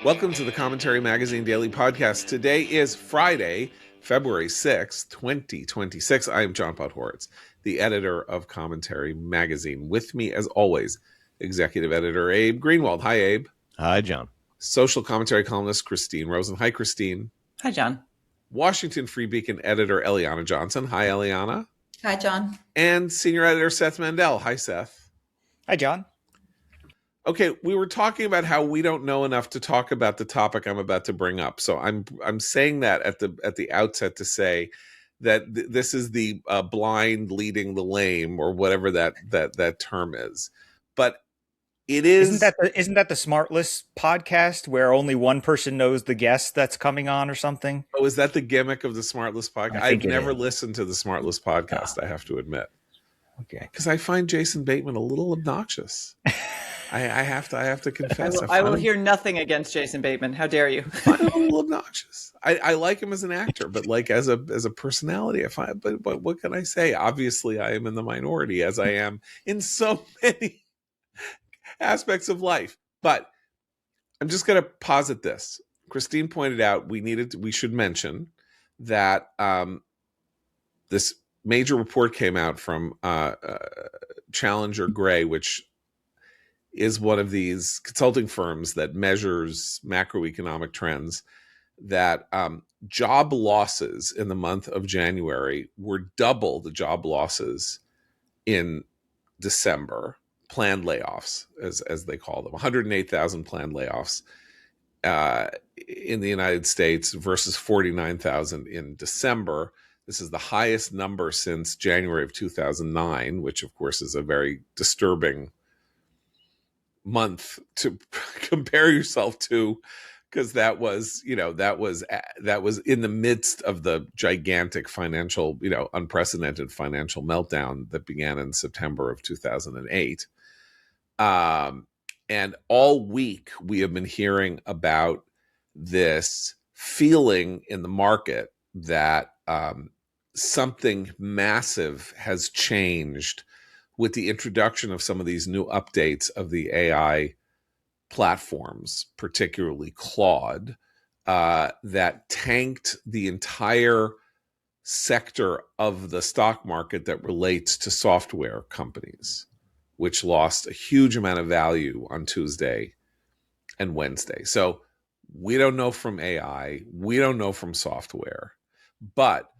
Welcome to the Commentary Magazine Daily Podcast. Today is Friday, February 6th, 2026. I am John Podhoretz, the editor of Commentary Magazine. With me, as always, executive editor Abe Greenwald. Hi, Abe. Hi, John. Social commentary columnist Christine Rosen. Hi, Christine. Hi, John. Washington Free Beacon editor Eliana Johnson. Hi, Eliana. Hi, John. And senior editor Seth Mandel. Hi, Seth. Hi, John. Okay, we were talking about how we don't know enough to talk about the topic I'm about to bring up. So I'm saying that at the outset to say that this is the blind leading the lame, or whatever that term is. But it is. Isn't that the Smartless podcast where only one person knows the guest that's coming on or something? Oh, is that the gimmick of the Smartless podcast? I've never listened to the Smartless podcast. I have to admit. Okay, because I find Jason Bateman a little obnoxious. I have to confess. I will hear nothing against Jason Bateman. How dare you? I find him a little obnoxious. I like him as an actor, but like as a personality, I find. But what can I say? Obviously, I am in the minority, as I am in so many aspects of life. But I'm just going to posit this. Christine pointed out we should mention that this major report came out from Challenger Gray, which is one of these consulting firms that measures macroeconomic trends, that job losses in the month of January were double the job losses in December. Planned layoffs, as they call them, 108,000 planned layoffs in the United States versus 49,000 in December. This is the highest number since January of 2009, which of course is a very disturbing month to compare yourself to, because that was in the midst of the gigantic financial, unprecedented financial meltdown that began in September of 2008. And all week we have been hearing about this feeling in the market that something massive has changed with the introduction of some of these new updates of the AI platforms, particularly Claude, that tanked the entire sector of the stock market that relates to software companies, which lost a huge amount of value on Tuesday and Wednesday. So we don't know from AI, we don't know from software, but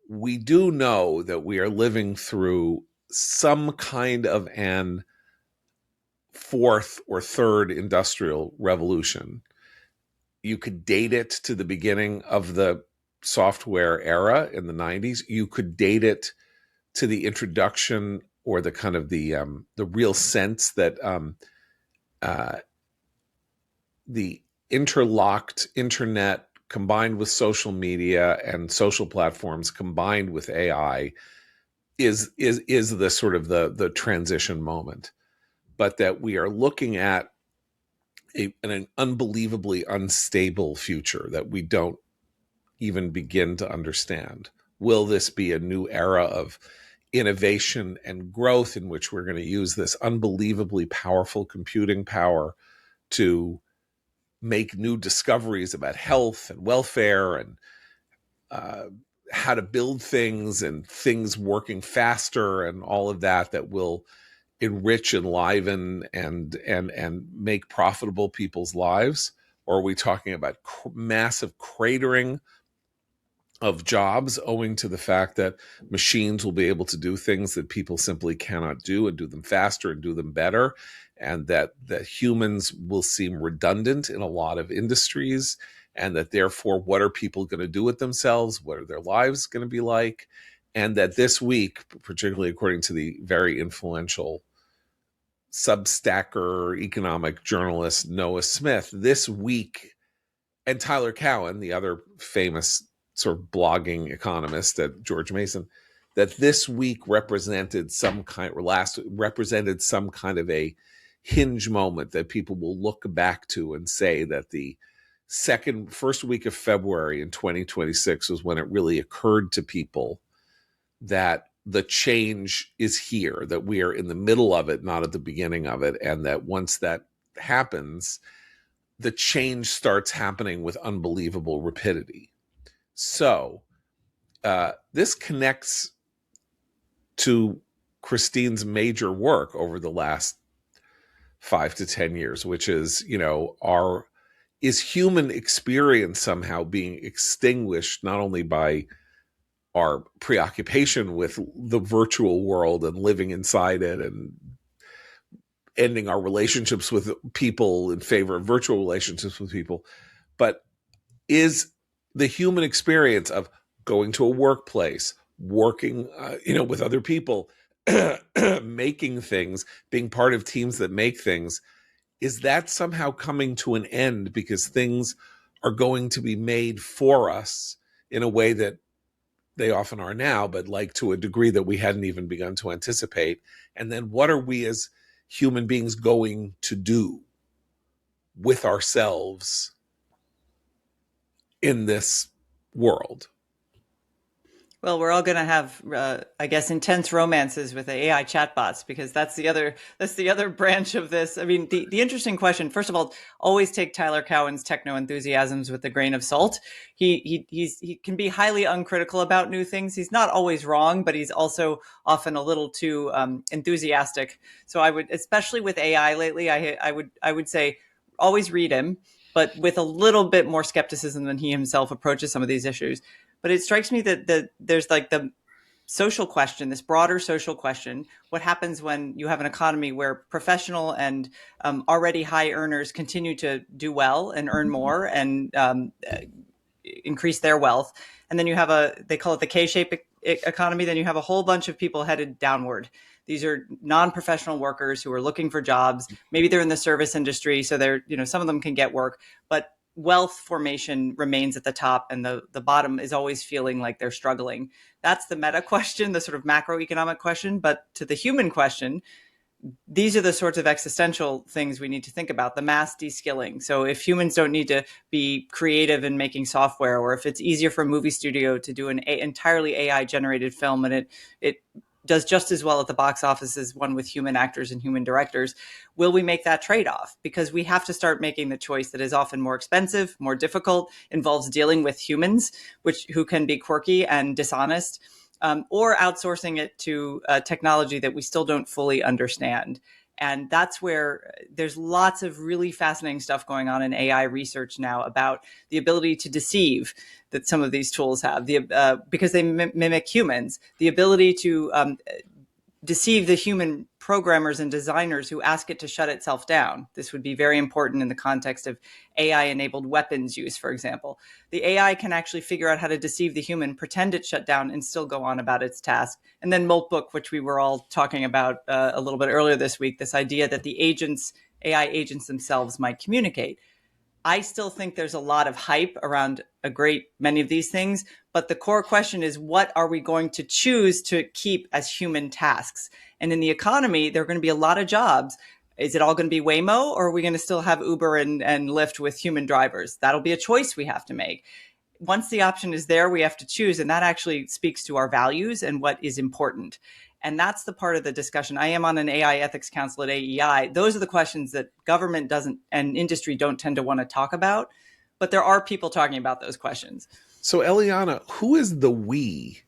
we do know that we are living through some kind of an fourth or third industrial revolution. You could date it to the beginning of the software era in the 90s. You could date it to the introduction or the kind of the real sense that the interlocked internet combined with social media and social platforms combined with AI is the sort of the transition moment, but that we are looking at an unbelievably unstable future that we don't even begin to understand. Will this be a new era of innovation and growth in which we're going to use this unbelievably powerful computing power to make new discoveries about health and welfare and how to build things and things working faster and all of that will enrich, enliven, and make profitable people's lives? Or are we talking about massive cratering of jobs owing to the fact that machines will be able to do things that people simply cannot do, and do them faster and do them better, and that humans will seem redundant in a lot of industries, and that therefore what are people going to do with themselves? What are their lives going to be like? And that this week, particularly according to the very influential Substacker economic journalist Noah Smith, this week, and Tyler Cowen, the other famous sort of blogging economist at George Mason, that this week represented some kind of a hinge moment that people will look back to and say that the first week of February in 2026 was when it really occurred to people that the change is here, that we are in the middle of it, not at the beginning of it, and that once that happens, the change starts happening with unbelievable rapidity. So this connects to Christine's major work over the last 5 to 10 years, which is, is human experience somehow being extinguished not only by our preoccupation with the virtual world and living inside it and ending our relationships with people in favor of virtual relationships with people, but is the human experience of going to a workplace, working, with other people, making things, being part of teams that make things, is that somehow coming to an end because things are going to be made for us in a way that they often are now, but like to a degree that we hadn't even begun to anticipate? And then what are we as human beings going to do with ourselves in this world? Well, we're all going to have, I guess, intense romances with the AI chatbots, because that's the other branch of this. I mean, the interesting question. First of all, always take Tyler Cowen's techno enthusiasms with a grain of salt. He can be highly uncritical about new things. He's not always wrong, but he's also often a little too enthusiastic. So I would, especially with AI lately, I would say always read him, but with a little bit more skepticism than he himself approaches some of these issues. But it strikes me that there's like the social question, this broader social question. What happens when you have an economy where professional and already high earners continue to do well and earn more and increase their wealth? And then you have they call it the K-shaped economy. Then you have a whole bunch of people headed downward. These are non-professional workers who are looking for jobs. Maybe they're in the service industry, so they're, some of them can get work, but wealth formation remains at the top, and the bottom is always feeling like they're struggling. That's the meta question, the sort of macroeconomic question. But to the human question, these are the sorts of existential things we need to think about, the mass de-skilling. So if humans don't need to be creative in making software, or if it's easier for a movie studio to do an entirely AI generated film and it does just as well at the box office as one with human actors and human directors, will we make that trade-off? Because we have to start making the choice that is often more expensive, more difficult, involves dealing with humans, who can be quirky and dishonest, or outsourcing it to technology that we still don't fully understand. And that's where there's lots of really fascinating stuff going on in AI research now about the ability to deceive that some of these tools have, because they mimic humans, the ability to deceive the human programmers and designers who ask it to shut itself down. This would be very important in the context of AI-enabled weapons use, for example. The AI can actually figure out how to deceive the human, pretend it shut down, and still go on about its task. And then Moltbook, which we were all talking about a little bit earlier this week, this idea that the AI agents themselves might communicate. I still think there's a lot of hype around a great many of these things, but the core question is, what are we going to choose to keep as human tasks? And in the economy, there are going to be a lot of jobs. Is it all going to be Waymo, or are we going to still have Uber and Lyft with human drivers? That'll be a choice we have to make. Once the option is there, we have to choose, and that actually speaks to our values and what is important. And that's the part of the discussion. I am on an AI ethics council at AEI. Those are the questions that government doesn't and industry don't tend to want to talk about, but there are people talking about those questions. So Eliana, who is the we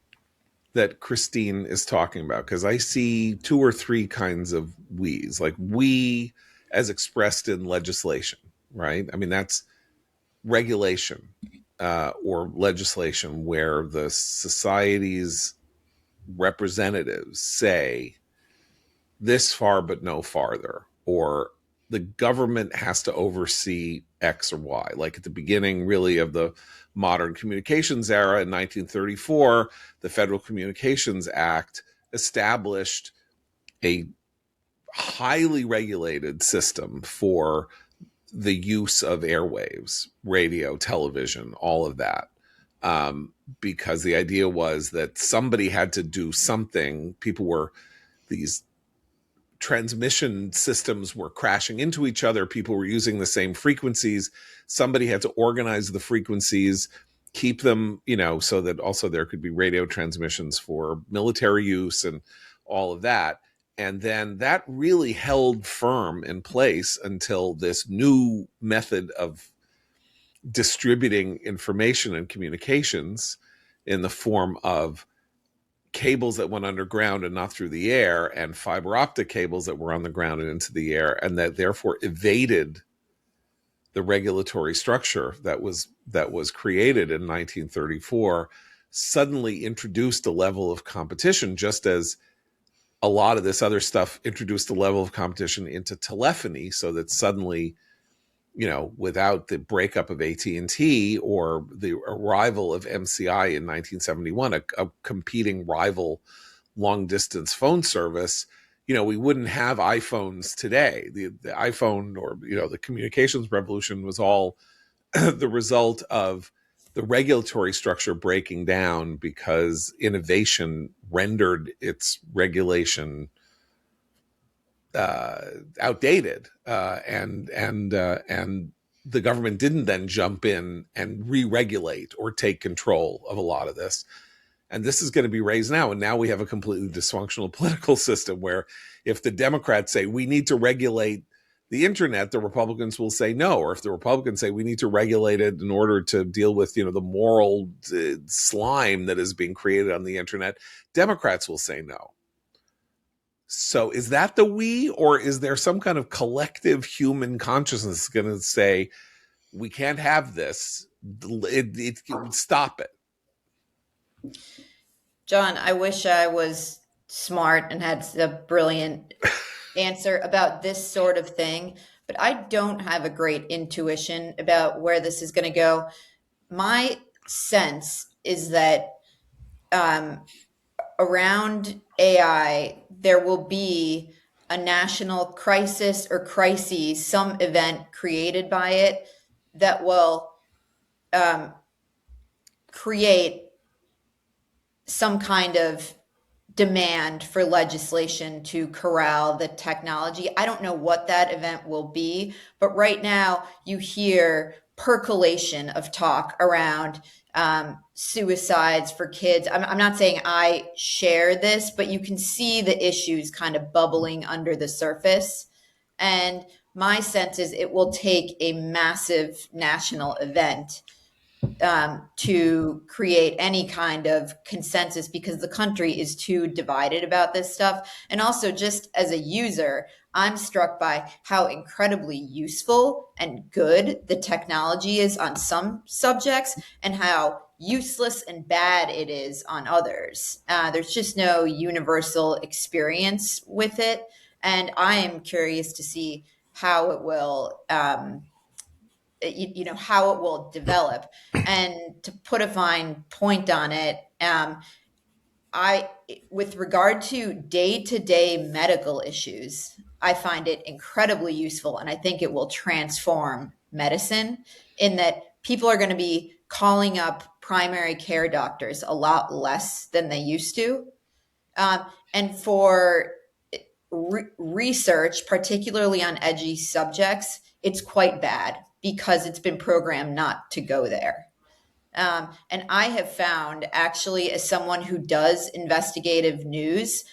that Christine is talking about? Because I see 2 or 3 kinds of we's, like we as expressed in legislation, right? I mean, that's regulation or legislation where the society's representatives say this far but no farther, or the government has to oversee X or Y. Like at the beginning, really, of the modern communications era in 1934, the Federal Communications Act established a highly regulated system for the use of airwaves, radio, television, all of that. Because the idea was that somebody had to do something. These transmission systems were crashing into each other. People were using the same frequencies. Somebody had to organize the frequencies, keep them, so that also there could be radio transmissions for military use and all of that. And then that really held firm in place until this new method of distributing information and communications in the form of cables that went underground and not through the air, and fiber optic cables that were on the ground and into the air, and that therefore evaded the regulatory structure that was created in 1934, suddenly introduced a level of competition, just as a lot of this other stuff introduced a level of competition into telephony, so that suddenly, without the breakup of AT&T or the arrival of MCI in 1971, a competing rival long distance phone service, we wouldn't have iPhones today. The iPhone, or the communications revolution, was all the result of the regulatory structure breaking down because innovation rendered its regulation outdated, and the government didn't then jump in and re-regulate or take control of a lot of this. And this is going to be raised now. And now we have a completely dysfunctional political system where if the Democrats say we need to regulate the internet, the Republicans will say no. Or if the Republicans say we need to regulate it in order to deal with, the moral slime that is being created on the internet, Democrats will say no. So is that the we, or is there some kind of collective human consciousness going to say we can't have this? Stop it. John, I wish I was smart and had a brilliant answer about this sort of thing, but I don't have a great intuition about where this is going to go. My sense is that around AI, there will be a national crisis or crises, some event created by it that will create some kind of demand for legislation to corral the technology. I don't know what that event will be, but right now you hear percolation of talk around suicides for kids. I'm not saying I share this, but you can see the issues kind of bubbling under the surface. And my sense is it will take a massive national event to create any kind of consensus, because the country is too divided about this stuff. And also, just as a user, I'm struck by how incredibly useful and good the technology is on some subjects and how useless and bad it is on others. There's just no universal experience with it. And I am curious to see how it will how it will develop. And to put a fine point on it, with regard to day-to-day medical issues, I find it incredibly useful, and I think it will transform medicine in that people are going to be calling up primary care doctors a lot less than they used to. And for research, particularly on edgy subjects, it's quite bad because it's been programmed not to go there. And I have found, actually, as someone who does investigative news,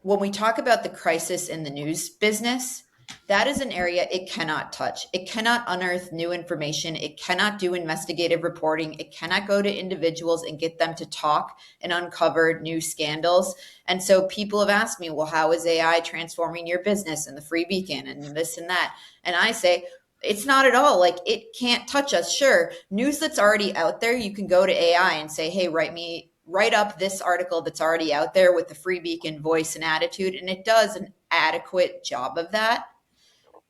when we talk about the crisis in the news business, that is an area it cannot touch. It cannot unearth new information. It cannot do investigative reporting. It cannot go to individuals and get them to talk and uncover new scandals. And so people have asked me, well, how is AI transforming your business and the Free Beacon and this and that? And I say, it's not at all. Like, it can't touch us. Sure, news that's already out there, you can go to AI and say, hey, write up this article that's already out there with the Free Beacon voice and attitude. And it does an adequate job of that.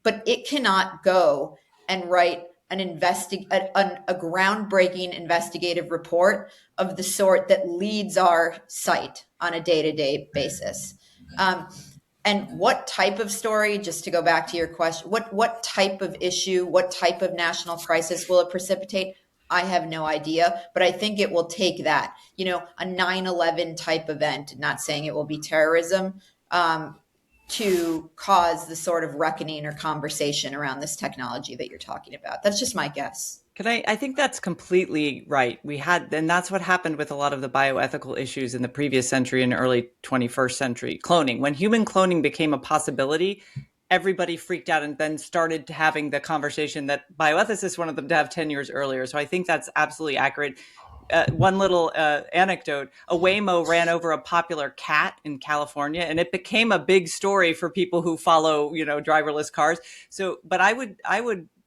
But it cannot go and write a groundbreaking investigative report of the sort that leads our site on a day-to-day basis. And what type of story, just to go back to your question, what type of issue, what type of national crisis will it precipitate? I have no idea, but I think it will take that, a 9/11 type event, not saying it will be terrorism, to cause the sort of reckoning or conversation around this technology that you're talking about. That's just my guess. I think that's completely right. And that's what happened with a lot of the bioethical issues in the previous century and early 21st century. Cloning. When human cloning became a possibility, everybody freaked out and then started having the conversation that bioethicists wanted them to have 10 years earlier. So I think that's absolutely accurate. One little anecdote, a Waymo ran over a popular cat in California, and it became a big story for people who follow, driverless cars. So, but I would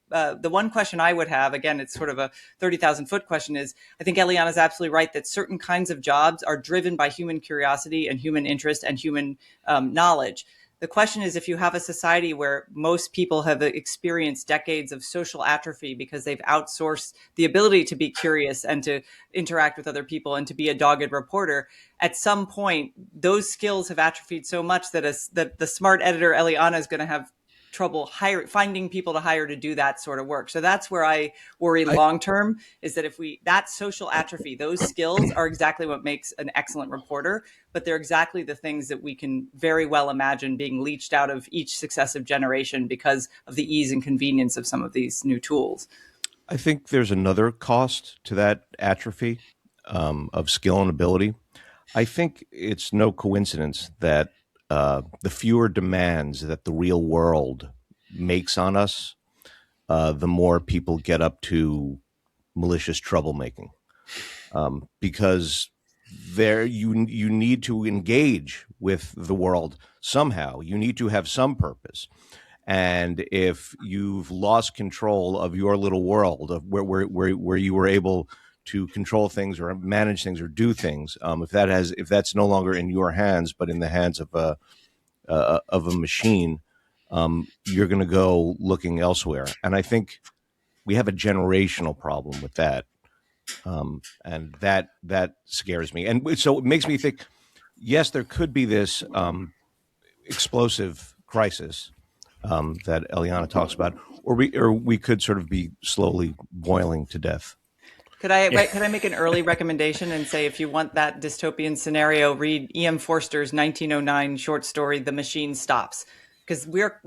the one question I would have, again, it's sort of a 30,000 foot question, is I think Eliana is absolutely right that certain kinds of jobs are driven by human curiosity and human interest and human knowledge. The question is, if you have a society where most people have experienced decades of social atrophy because they've outsourced the ability to be curious and to interact with other people and to be a dogged reporter, at some point, those skills have atrophied so much that the smart editor Eliana is going to have trouble finding people to hire to do that sort of work. So that's where I worry long term, is that if that social atrophy, those skills are exactly what makes an excellent reporter, but they're exactly the things that we can very well imagine being leached out of each successive generation because of the ease and convenience of some of these new tools. I think there's another cost to that atrophy of skill and ability. I think it's no coincidence that the fewer demands that the real world makes on us, the more people get up to malicious troublemaking, because you need to engage with the world somehow. You need to have some purpose. And if you've lost control of your little world, of where you were able to control things or manage things or do things, if that's no longer in your hands but in the hands of a machine, you're going to go looking elsewhere. And I think we have a generational problem with that, and that scares me. And so it makes me think, yes, there could be this explosive crisis that Eliana talks about, or we could sort of be slowly boiling to death. Could I make an early recommendation and say, if you want that dystopian scenario, read E.M. Forster's 1909 short story, The Machine Stops, because we're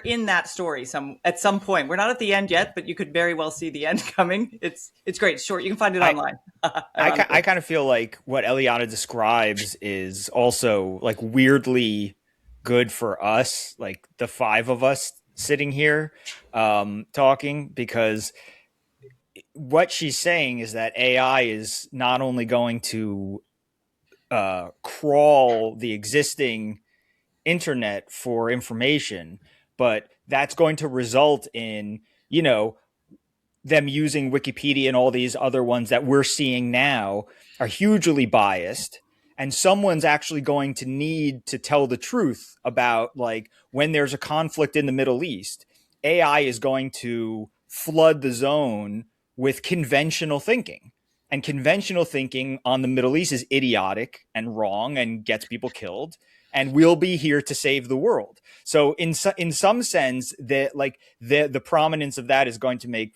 in that story at some point. We're not at the end yet, but you could very well see the end coming. It's great. It's short. You can find it online. I kind of feel like what Eliana describes is also like weirdly good for us, like the five of us sitting here talking, because what she's saying is that AI is not only going to crawl the existing internet for information, but that's going to result in, them using Wikipedia and all these other ones that we're seeing now are hugely biased. And someone's actually going to need to tell the truth about, like, when there's a conflict in the Middle East, AI is going to flood the zone with conventional thinking. And conventional thinking on the Middle East is idiotic and wrong and gets people killed. And we'll be here to save the world. So in some sense, the prominence of that is going to make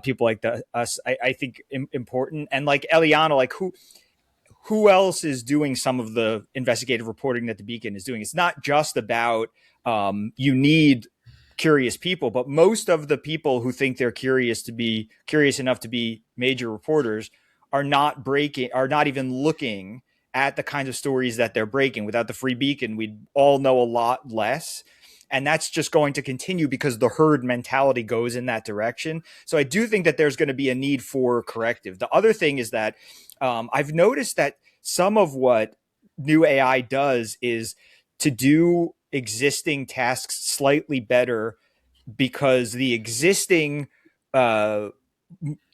people like us, I think, important. And like Eliana, like who else is doing some of the investigative reporting that the Beacon is doing? It's not just about you need curious people, but most of the people who think they're curious enough to be major reporters are not even looking at the kinds of stories that they're breaking. Without the Free Beacon, we'd all know a lot less. And that's just going to continue because the herd mentality goes in that direction. So I do think that there's going to be a need for corrective. The other thing is that I've noticed that some of what new AI does is to do existing tasks slightly better, because the existing the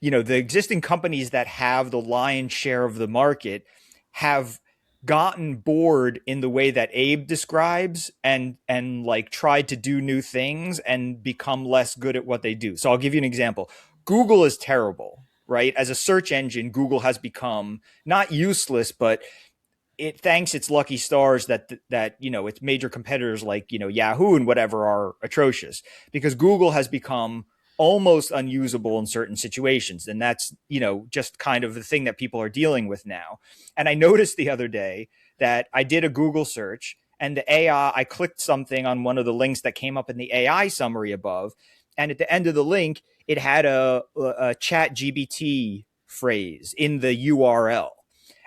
existing companies that have the lion's share of the market have gotten bored in the way that Abe describes and like tried to do new things and become less good at what they do. So I'll give you an example. Google is terrible, right? As a search engine, Google has become not useless, but it thanks its lucky stars that its major competitors like Yahoo and whatever are atrocious, because Google has become almost unusable in certain situations. And that's, just kind of the thing that people are dealing with now. And I noticed the other day that I did a Google search and the AI, I clicked something on one of the links that came up in the AI summary above, and at the end of the link, it had a chat GBT phrase in the URL.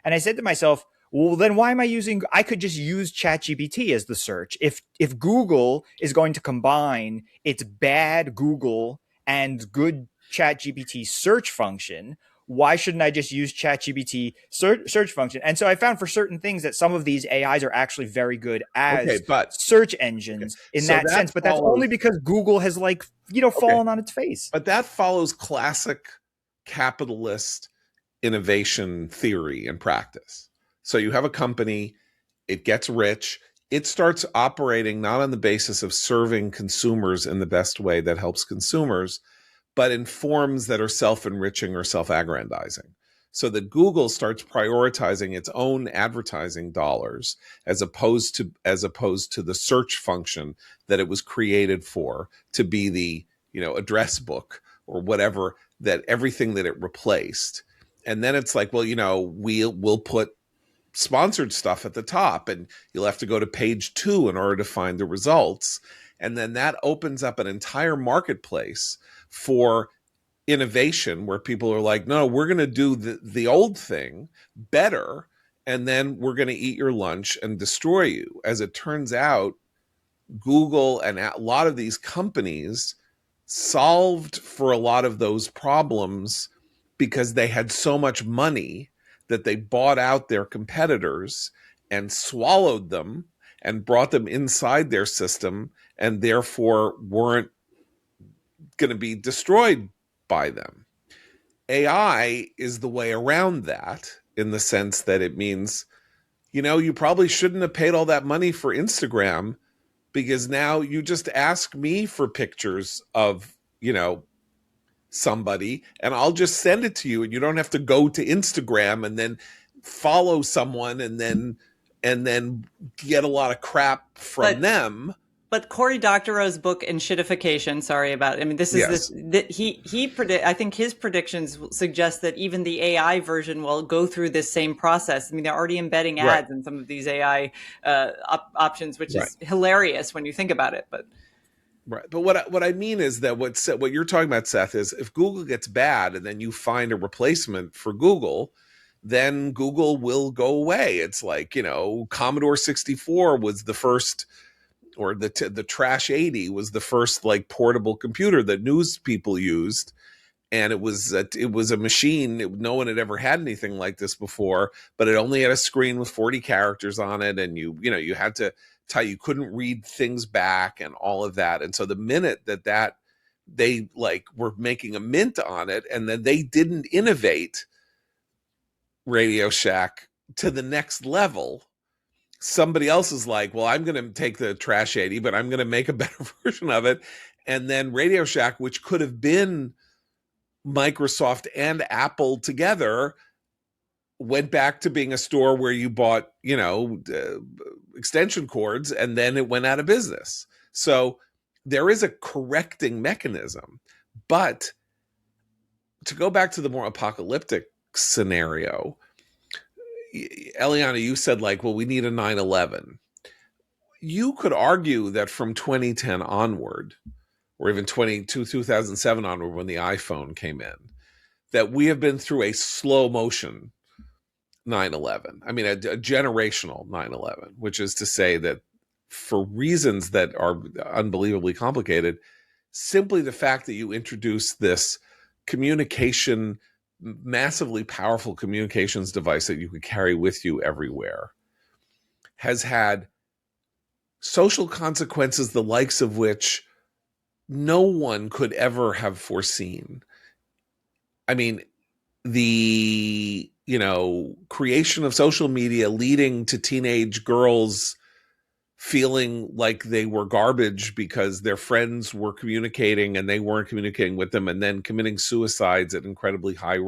And I said to myself, well, then why am I using, I could just use ChatGPT as the search. If Google is going to combine its bad Google and good ChatGPT search function, why shouldn't I just use ChatGPT search function? And so I found for certain things that some of these AIs are actually very good as search engines in So that sense. But that's only because Google has fallen on its face. But that follows classic capitalist innovation theory and practice. So you have a company, it gets rich, it starts operating not on the basis of serving consumers in the best way that helps consumers, but in forms that are self-enriching or self-aggrandizing. So that Google starts prioritizing its own advertising dollars as opposed to the search function that it was created for, to be the address book or whatever, that everything that it replaced. And then it's like, well, we'll put sponsored stuff at the top, and you'll have to go to page 2 in order to find the results. And then that opens up an entire marketplace for innovation where people are like, no, we're going to do the old thing better, and then we're going to eat your lunch and destroy you. As it turns out, Google and a lot of these companies solved for a lot of those problems because they had so much money that they bought out their competitors and swallowed them and brought them inside their system, and therefore weren't going to be destroyed by them. AI is the way around that, in the sense that it means, you probably shouldn't have paid all that money for Instagram, because now you just ask me for pictures of, somebody, and I'll just send it to you, and you don't have to go to Instagram and then follow someone and then get a lot of crap from them. But Cory Doctorow's book Enshittification, this is I think his predictions suggest that even the AI version will go through this same process. I mean, they're already embedding ads in some of these AI options, which is hilarious when you think about it. But what I mean is that what you're talking about, Seth, is if Google gets bad and then you find a replacement for Google, then Google will go away. It's like, Commodore 64 was the first, or the Trash 80 was the first portable computer that news people used, and it was a machine. No one had ever had anything like this before, but it only had a screen with 40 characters on it, and you had to you couldn't read things back and all of that. And so the minute that they were making a mint on it, and then they didn't innovate Radio Shack to the next level, somebody else is like, well, I'm going to take the Trash 80, but I'm going to make a better version of it. And then Radio Shack, which could have been Microsoft and Apple together, went back to being a store where you bought, extension cords, and then it went out of business. So there is a correcting mechanism. But to go back to the more apocalyptic scenario, Eliana, you said well, we need a 9/11. You could argue that from 2010 onward, or even 2007 onward, when the iPhone came in, that we have been through a slow motion 9/11. I mean, a generational 9/11, which is to say that for reasons that are unbelievably complicated, simply the fact that you introduce this massively powerful communications device that you could carry with you everywhere has had social consequences the likes of which no one could ever have foreseen. I mean, the creation of social media leading to teenage girls feeling like they were garbage because their friends were communicating and they weren't communicating with them, and then committing suicides at incredibly high,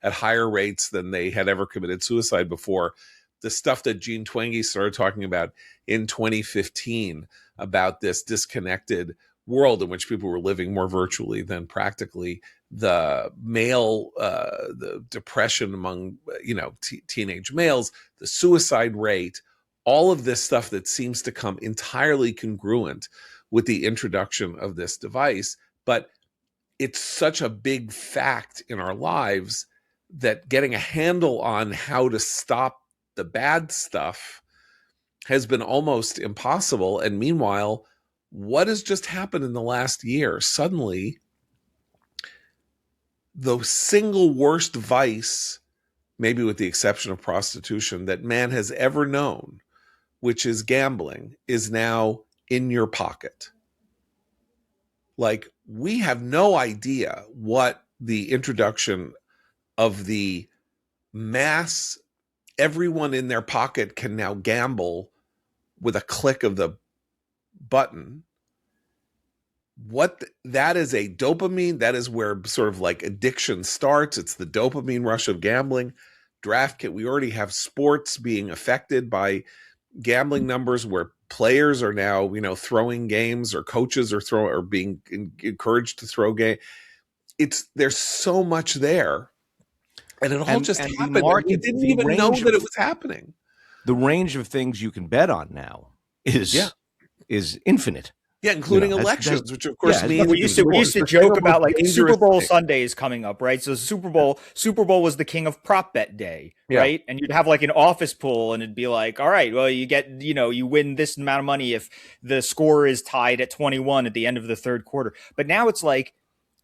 at higher rates than they had ever committed suicide before. The stuff that Gene Twenge started talking about in 2015 about this disconnected world in which people were living more virtually than practically, the depression among, teenage males, the suicide rate, all of this stuff that seems to come entirely congruent with the introduction of this device. But it's such a big fact in our lives that getting a handle on how to stop the bad stuff has been almost impossible. And meanwhile, what has just happened in the last year? Suddenly, the single worst vice, maybe with the exception of prostitution, that man has ever known, which is gambling, is now in your pocket. Like, we have no idea what the introduction of the mass, everyone in their pocket can now gamble with a click of the button. What that is, a dopamine, that is where sort of like addiction starts. It's the dopamine rush of gambling. Draft kit, we already have sports being affected by gambling numbers where players are now, throwing games, or coaches are being encouraged to throw game. There's so much there, and it all just happened. We didn't even know that it was happening. The range of things you can bet on now is infinite. Yeah, including elections, which of course means we used to joke about like Super Bowl Sundays coming up, right? So Super Bowl was the king of prop bet day, right? And you'd have like an office pool, and it'd be like, all right, well, you get, you win this amount of money if the score is tied at 21 at the end of the third quarter. But now it's like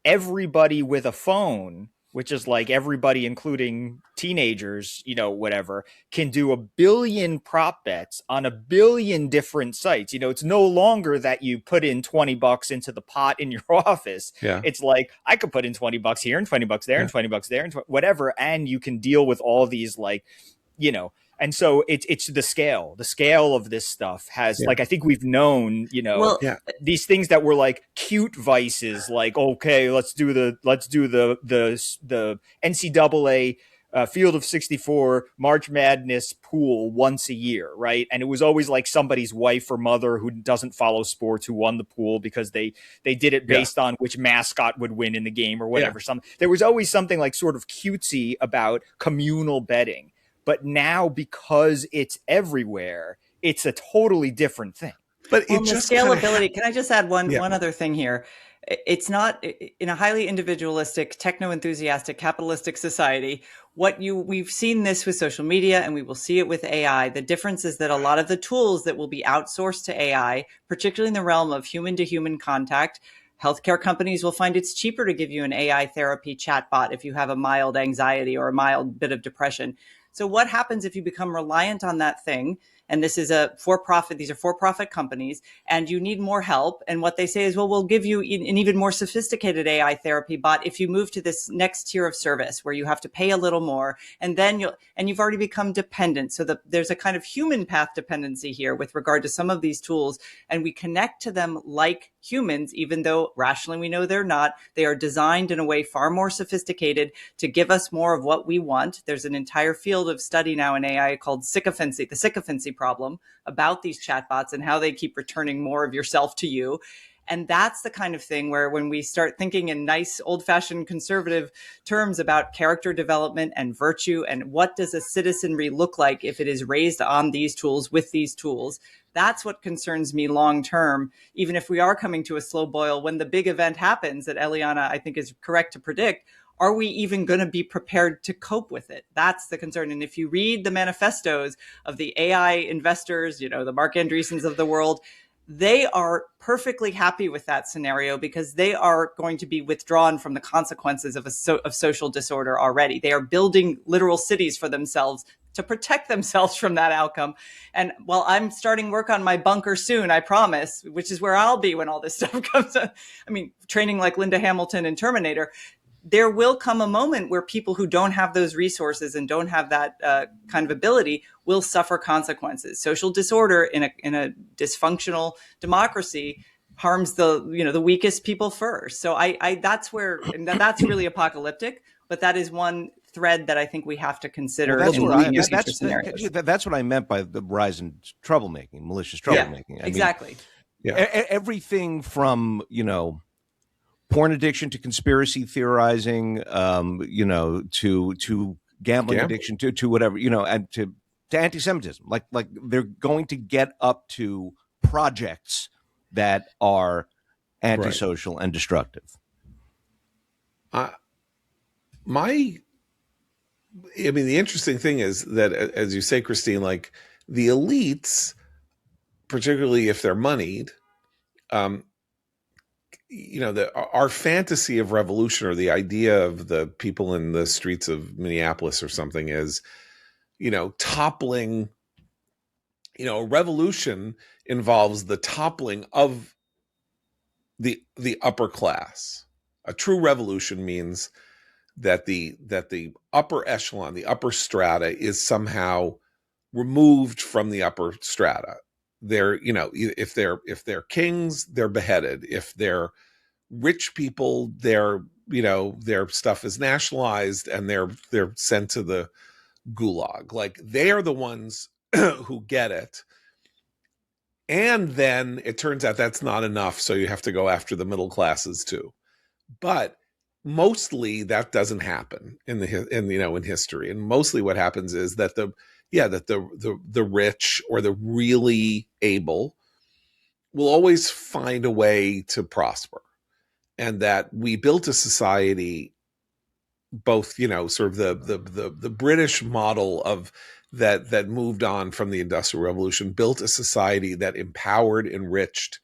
everybody with a phone, which is like everybody, including teenagers, whatever, can do 1 billion prop bets on 1 billion different sites. It's no longer that you put in $20 into the pot in your office. Yeah. It's like, I could put in $20 here and $20 there and $20 there and whatever. And you can deal with all these, like, and so it's the scale of this stuff has like, I think we've known, these things that were like cute vices, like, okay, let's do the NCAA Field of 64 March Madness pool once a year, right? And it was always like somebody's wife or mother who doesn't follow sports who won the pool because they did it based on which mascot would win in the game or whatever. There was always something like sort of cutesy about communal betting. But now, because it's everywhere, it's a totally different thing. But on the scalability, can I just add one other thing here? It's not, in a highly individualistic, techno-enthusiastic, capitalistic society. We've seen this with social media, and we will see it with AI. The difference is that a lot of the tools that will be outsourced to AI, particularly in the realm of human-to-human contact, healthcare companies will find it's cheaper to give you an AI therapy chatbot if you have a mild anxiety or a mild bit of depression. So what happens if you become reliant on that thing? And this is these are for-profit companies, and you need more help. And what they say is, well, we'll give you an even more sophisticated AI therapy bot if you move to this next tier of service where you have to pay a little more, and then you've already become dependent. So there's a kind of human path dependency here with regard to some of these tools, and we connect to them like humans, even though rationally we know they're not. They are designed in a way far more sophisticated to give us more of what we want. There's an entire field of study now in AI called sycophancy, the sycophancy problem, about these chatbots and how they keep returning more of yourself to you. And that's the kind of thing where when we start thinking in nice old-fashioned conservative terms about character development and virtue and what does a citizenry look like if it is raised on these tools with these tools, that's what concerns me long term, even if we are coming to a slow boil when the big event happens that Eliana, I think, is correct to predict. Are we even going to be prepared to cope with it? That's the concern. And if you read the manifestos of the AI investors, the Mark Andreessens of the world, they are perfectly happy with that scenario because they are going to be withdrawn from the consequences of social disorder already. They are building literal cities for themselves to protect themselves from that outcome. And while I'm starting work on my bunker soon, I promise, which is where I'll be when all this stuff comes up. I mean, training like Linda Hamilton in Terminator, there will come a moment where people who don't have those resources and don't have that kind of ability will suffer consequences. Social disorder in a dysfunctional democracy harms the weakest people first. So that's really apocalyptic, but that is one thread that I think we have to consider. Well, that's what I meant by the rise in troublemaking, malicious troublemaking. Yeah, exactly. Everything from porn addiction to conspiracy theorizing, to gambling addiction to whatever, and to to anti-Semitism. Like they're going to get up to projects that are antisocial and destructive. I mean, the interesting thing is that, as you say, Christine, like the elites, particularly if they're moneyed, our fantasy of revolution, or the idea of the people in the streets of Minneapolis or something, is, toppling. A revolution involves the toppling of the upper class. A true revolution means that the upper echelon, the upper strata, is somehow removed from the upper strata. They're, if they're kings, they're beheaded. If they're rich people, their stuff is nationalized and they're sent to the gulag. Like, they are the ones who get it. And then it turns out that's not enough, so you have to go after the middle classes too. But mostly that doesn't happen in history. And mostly what happens is that the rich or the really able will always find a way to prosper. And that we built a society, both, sort of the British model of that moved on from the Industrial Revolution, built a society that empowered, enriched,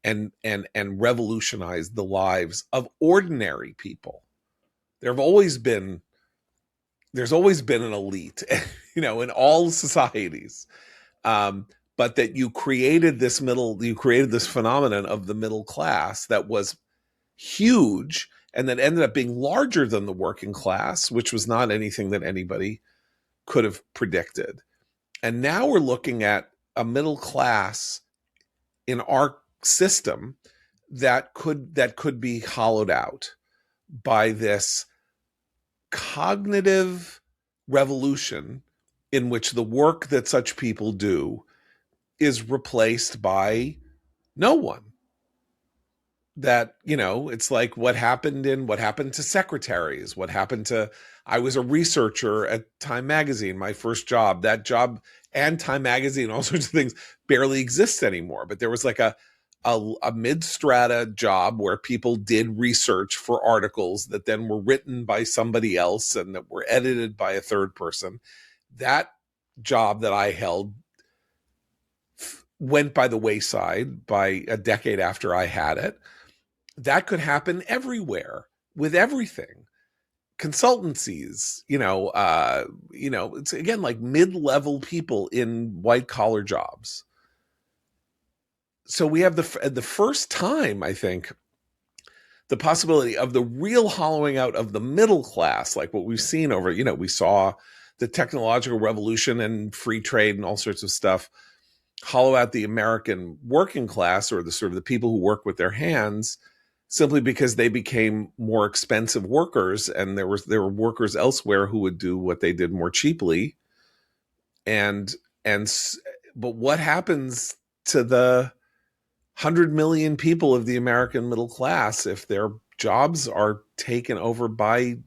and revolutionized the lives of ordinary people. There's always been an elite, in all societies. But that you created this phenomenon of the middle class that was huge, and that ended up being larger than the working class, which was not anything that anybody could have predicted. And now we're looking at a middle class in our system that could be hollowed out by this cognitive revolution in which the work that such people do is replaced by no one. That, it's like what happened to secretaries, I was a researcher at Time Magazine, my first job. That job and Time Magazine, all sorts of things, barely exist anymore. But there was like a mid-strata job where people did research for articles that then were written by somebody else and that were edited by a third person. That job that I held went by the wayside by a decade after I had it. That could happen everywhere with everything. Consultancies, it's again like mid-level people in white-collar jobs. So we have the first time, I think, the possibility of the real hollowing out of the middle class, like what we've seen over, we saw the technological revolution and free trade and all sorts of stuff hollow out the American working class, or the sort of the people who work with their hands, simply because they became more expensive workers, and there were workers elsewhere who would do what they did more cheaply. But what happens to the 100 million people of the American middle class if their jobs are taken over by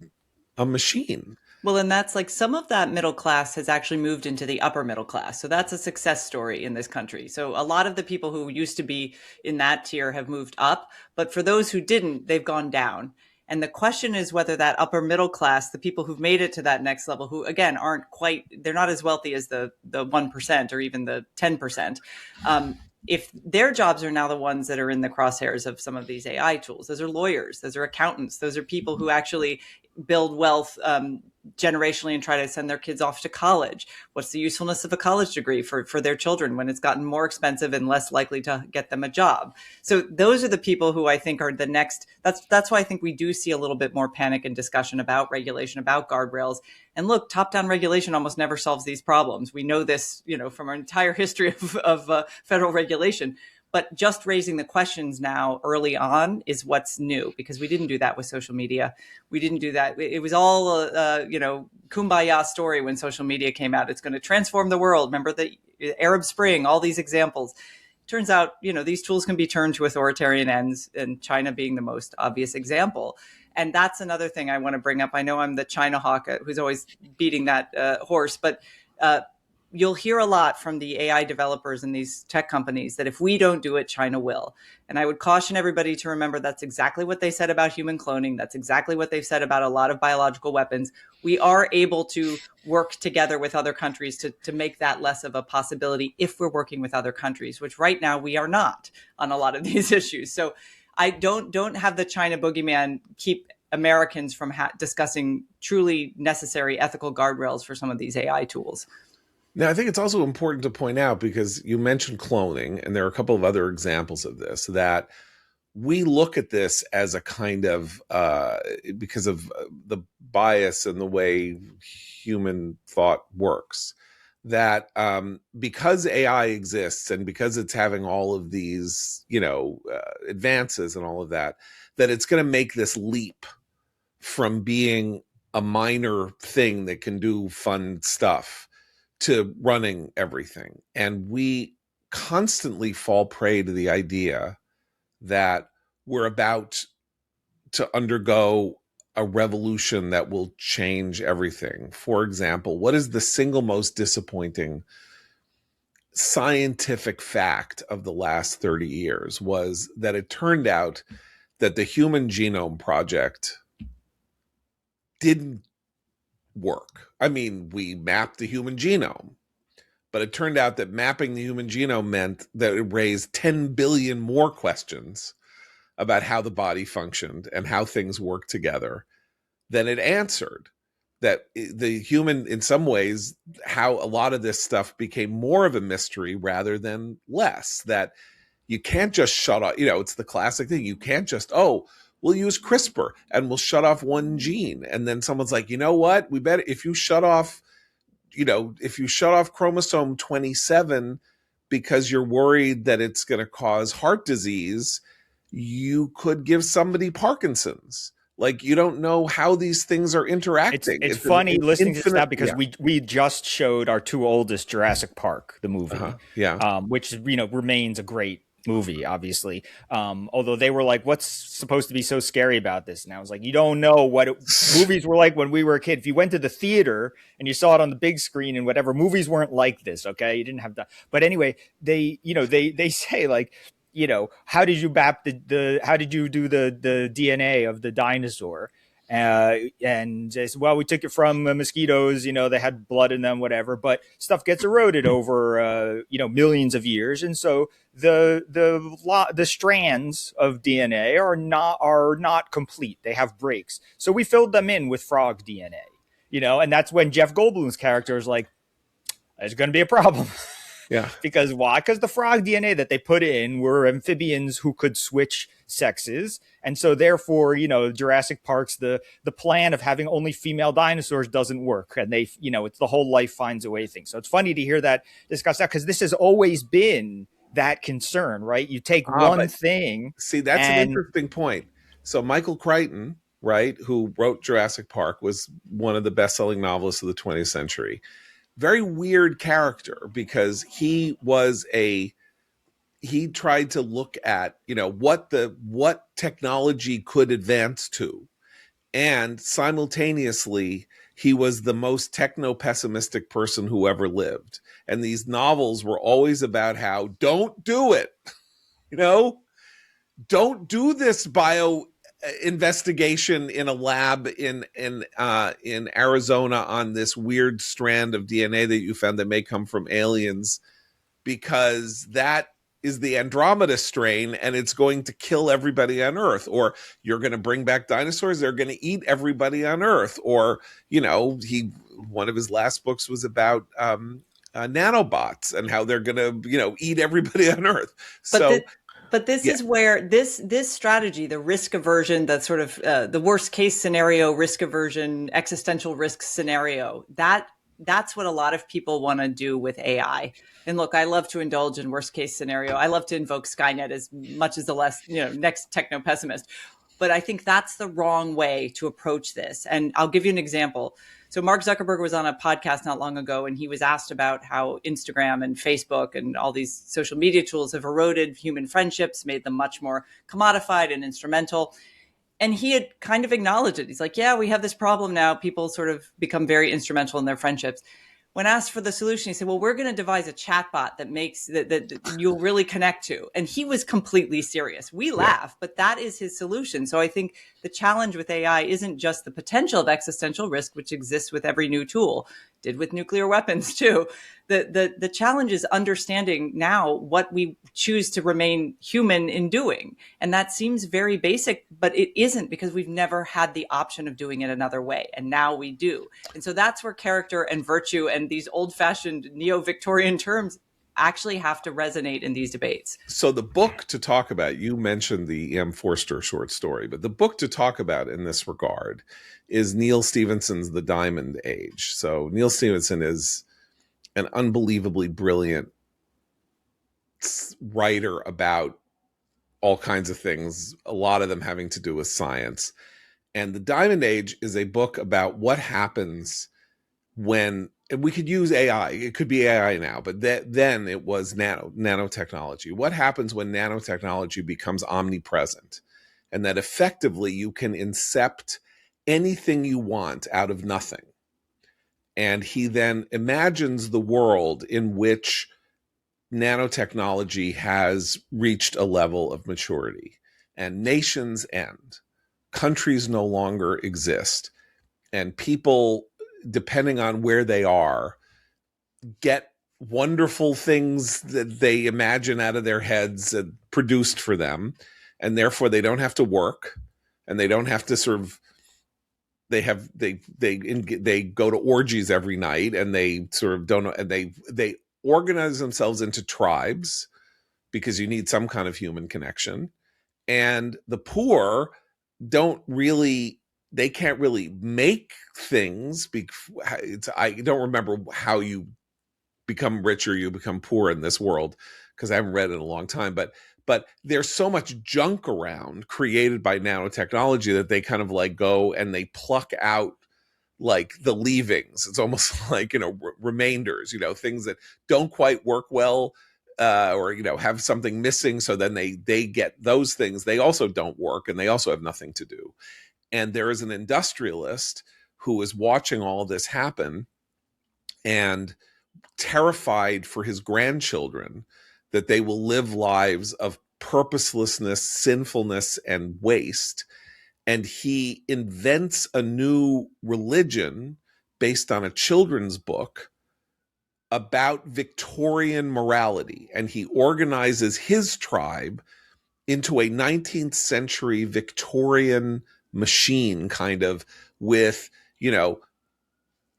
a machine? Well, and that's like some of that middle class has actually moved into the upper middle class. So that's a success story in this country. So a lot of the people who used to be in that tier have moved up. But for those who didn't, they've gone down. And the question is whether that upper middle class, the people who've made it to that next level, who again they're not as wealthy as the 1% or even the 10%. If their jobs are now the ones that are in the crosshairs of some of these AI tools, those are lawyers, those are accountants, those are people who actually build wealth generationally and try to send their kids off to college. What's the usefulness of a college degree for their children when it's gotten more expensive and less likely to get them a job? So those are the people who I think are the next. That's why I think we do see a little bit more panic and discussion about regulation, about guardrails. And look, top-down regulation almost never solves these problems. We know this, from our entire history of federal regulation. But just raising the questions now early on is what's new, because we didn't do that with social media. We didn't do that. It was all kumbaya story when social media came out. It's going to transform the world. Remember the Arab Spring, all these examples. Turns out, these tools can be turned to authoritarian ends, and China being the most obvious example. And that's another thing I want to bring up. I know I'm the China hawk who's always beating that horse, but you'll hear a lot from the AI developers and these tech companies that if we don't do it, China will. And I would caution everybody to remember that's exactly what they said about human cloning. That's exactly what they've said about a lot of biological weapons. We are able to work together with other countries to make that less of a possibility if we're working with other countries, which right now we are not on a lot of these issues. So I don't have the China boogeyman keep Americans from discussing truly necessary ethical guardrails for some of these AI tools. Now, I think it's also important to point out, because you mentioned cloning, and there are a couple of other examples of this, that we look at this as a kind of, because of the bias and the way human thought works, that because AI exists and because it's having all of these, advances and all of that, that it's going to make this leap from being a minor thing that can do fun stuff to running everything. And we constantly fall prey to the idea that we're about to undergo a revolution that will change everything. For example, what is the single most disappointing scientific fact of the last 30 years was that it turned out that the Human Genome Project didn't work. I mean, we mapped the human genome, but it turned out that mapping the human genome meant that it raised 10 billion more questions about how the body functioned and how things work together than it answered. That the human, in some ways, how a lot of this stuff became more of a mystery rather than less. That you can't just shut off, it's the classic thing. You can't just, we'll use CRISPR and we'll shut off one gene. And then someone's like, you know what? We better, if you shut off chromosome 27 because you're worried that it's going to cause heart disease, you could give somebody Parkinson's. Like, you don't know how these things are interacting. It's funny listening to that because we just showed our two oldest Jurassic Park, the movie, which, remains a great movie, obviously. Although they were like, what's supposed to be so scary about this? And I was like, you don't know what movies were like when we were a kid. If you went to the theater and you saw it on the big screen and whatever, movies weren't like this. Okay. You didn't have that. But anyway, they say, like, how did you map how did you do the DNA of the dinosaur? And they said, well, we took it from mosquitoes, they had blood in them, whatever, but stuff gets eroded over, millions of years. And so the strands of DNA are not complete. They have breaks. So we filled them in with frog DNA, and that's when Jeff Goldblum's character is like, there's going to be a problem. Yeah. Because why? Because the frog DNA that they put in were amphibians who could switch sexes. And so therefore, Jurassic Park's the plan of having only female dinosaurs doesn't work. And they, it's the whole life finds a way thing. So it's funny to hear that discussed out because this has always been that concern, right? You take one thing. See, that's an interesting point. So Michael Crichton, right, who wrote Jurassic Park, was one of the best-selling novelists of the 20th century. Very weird character because he tried to look at, what technology could advance to. And simultaneously, he was the most techno-pessimistic person who ever lived. And these novels were always about how, don't do it, don't do this bio investigation in a lab in Arizona on this weird strand of DNA that you found that may come from aliens, because that is the Andromeda strain and it's going to kill everybody on Earth. Or you're going to bring back dinosaurs, they're going to eat everybody on Earth. Or, one of his last books was about nanobots and how they're going to, eat everybody on Earth. But this is where this strategy, the risk aversion, that sort of the worst case scenario, risk aversion, existential risk scenario, that's what a lot of people want to do with AI. And look, I love to indulge in worst case scenario. I love to invoke Skynet as much as the next techno-pessimist. But I think that's the wrong way to approach this. And I'll give you an example. So Mark Zuckerberg was on a podcast not long ago, and he was asked about how Instagram and Facebook and all these social media tools have eroded human friendships, made them much more commodified and instrumental. And he had kind of acknowledged it. He's like, yeah, we have this problem now. People sort of become very instrumental in their friendships. when asked for the solution, he said, well, we're going to devise a chatbot that makes that you'll really connect to. And he was completely serious. We laugh, but that is his solution. So I think the challenge with AI isn't just the potential of existential risk, which exists with every new tool, did with nuclear weapons too. The challenge is understanding now what we choose to remain human in doing. And that seems very basic, but it isn't, because we've never had the option of doing it another way. And now we do. And so that's where character and virtue and these old-fashioned neo-Victorian terms actually have to resonate in these debates. So the book to talk about, you mentioned the E.M. Forster short story, but the book to talk about in this regard is Neal Stephenson's The Diamond Age. So Neal Stephenson is an unbelievably brilliant writer about all kinds of things, a lot of them having to do with science. And The Diamond Age is a book about what happens when, and we could use AI, it could be AI now, but then it was nanotechnology. What happens when nanotechnology becomes omnipresent, and that effectively you can incept anything you want out of nothing? And he then imagines the world in which nanotechnology has reached a level of maturity and nations end, countries no longer exist, and people, depending on where they are, get wonderful things that they imagine out of their heads and produced for them, and therefore they don't have to work, and they don't have to sort of, they go to orgies every night, and they sort of don't, and they organize themselves into tribes because you need some kind of human connection. And the poor don't really, they can't really make things. I don't remember how you become rich or you become poor in this world, because I haven't read it in a long time, but there's so much junk around created by nanotechnology that they kind of like go and they pluck out like the leavings. It's almost like, remainders, things that don't quite work well, or, have something missing. So then they get those things. They also don't work, and they also have nothing to do. And there is an industrialist who is watching all this happen and terrified for his grandchildren that they will live lives of purposelessness, sinfulness, and waste. And he invents a new religion based on a children's book about Victorian morality. And he organizes his tribe into a 19th century Victorian machine, kind of, with,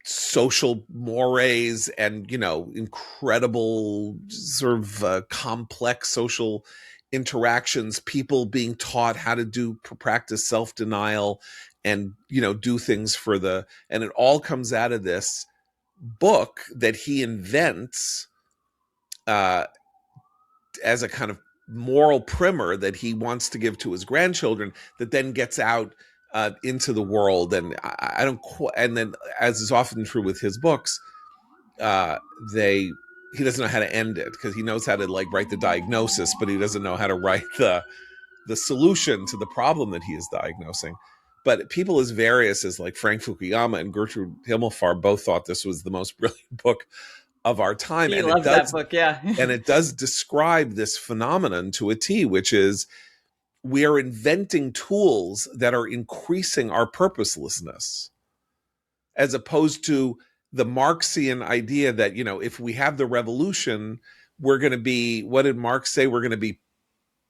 social mores and, incredible sort of complex social interactions, people being taught how to practice self-denial and, do things and it all comes out of this book that he invents as a kind of moral primer that he wants to give to his grandchildren, that then gets out into the world. And I don't and then, as is often true with his books, he doesn't know how to end it, because he knows how to like write the diagnosis, but he doesn't know how to write the solution to the problem that he is diagnosing. But people as various as like Frank Fukuyama and Gertrude Himmelfarb both thought this was the most brilliant book of our time. He loves that book, yeah. And it does describe this phenomenon to a T, which is we are inventing tools that are increasing our purposelessness, as opposed to the Marxian idea that, if we have the revolution, we're going to be, what did Marx say? We're going to be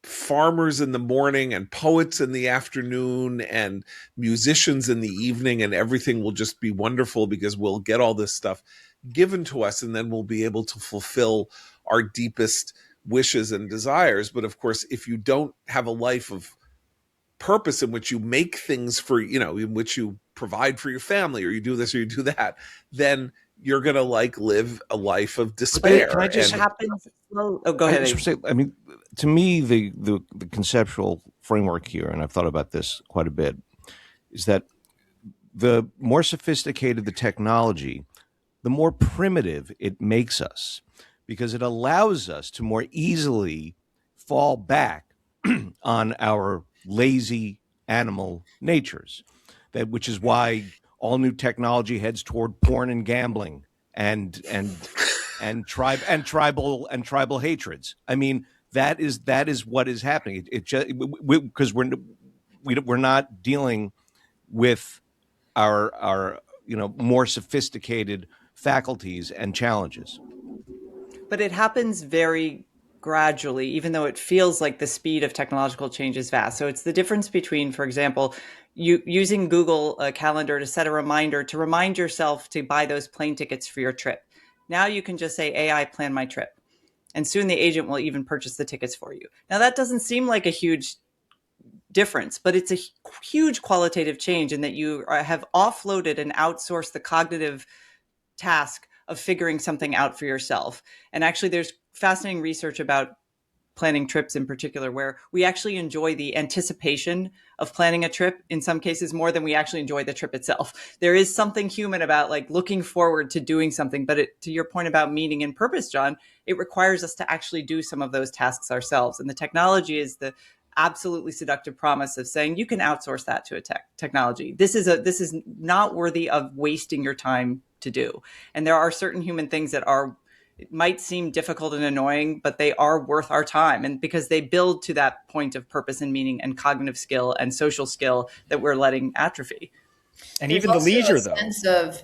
farmers in the morning and poets in the afternoon and musicians in the evening, and everything will just be wonderful because we'll get all this stuff given to us, and then we'll be able to fulfill our deepest wishes and desires. But of course, if you don't have a life of purpose in which you make things for, in which you provide for your family, or you do this or you do that, then you're going to like live a life of despair. Can I just happens? Oh, go ahead. I mean, to me, the conceptual framework here, and I've thought about this quite a bit, is that the more sophisticated the technology, the more primitive it makes us, because it allows us to more easily fall back on our lazy animal natures, which is why all new technology heads toward porn and gambling and tribal hatreds. I mean, that is what is happening. It just because we're not dealing with our more sophisticated faculties and challenges. But it happens very gradually, even though it feels like the speed of technological change is fast. So it's the difference between, for example, you using Google Calendar to set a reminder to remind yourself to buy those plane tickets for your trip. Now you can just say, AI, plan my trip. And soon the agent will even purchase the tickets for you. Now that doesn't seem like a huge difference, but it's a huge qualitative change in that you have offloaded and outsourced the cognitive task of figuring something out for yourself. And actually, there's fascinating research about planning trips in particular, where we actually enjoy the anticipation of planning a trip in some cases more than we actually enjoy the trip itself. There is something human about like looking forward to doing something, but to your point about meaning and purpose, John, it requires us to actually do some of those tasks ourselves. And the technology is the absolutely seductive promise of saying you can outsource that to a technology. This is not worthy of wasting your time to do. And there are certain human things that it might seem difficult and annoying, but they are worth our time. And because they build to that point of purpose and meaning and cognitive skill and social skill that we're letting atrophy. And There's even the leisure, a sense of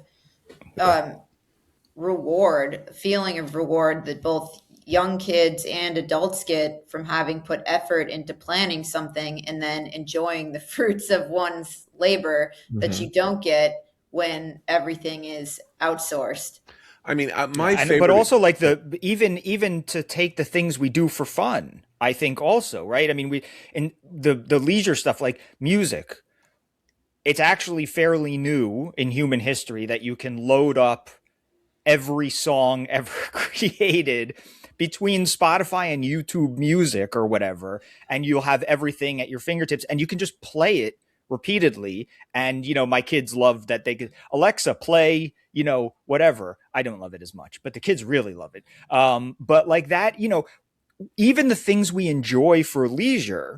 reward, feeling of reward that both young kids and adults get from having put effort into planning something and then enjoying the fruits of one's labor that you don't get when everything is outsourced. I mean, my favorite, but also like even to take the things we do for fun. I think also, right? I mean, in the leisure stuff like music, it's actually fairly new in human history that you can load up every song ever created between Spotify and YouTube Music or whatever, and you'll have everything at your fingertips, and you can just play it repeatedly. And my kids love that they could Alexa play whatever. I don't love it as much, but the kids really love it. But like that, even the things we enjoy for leisure,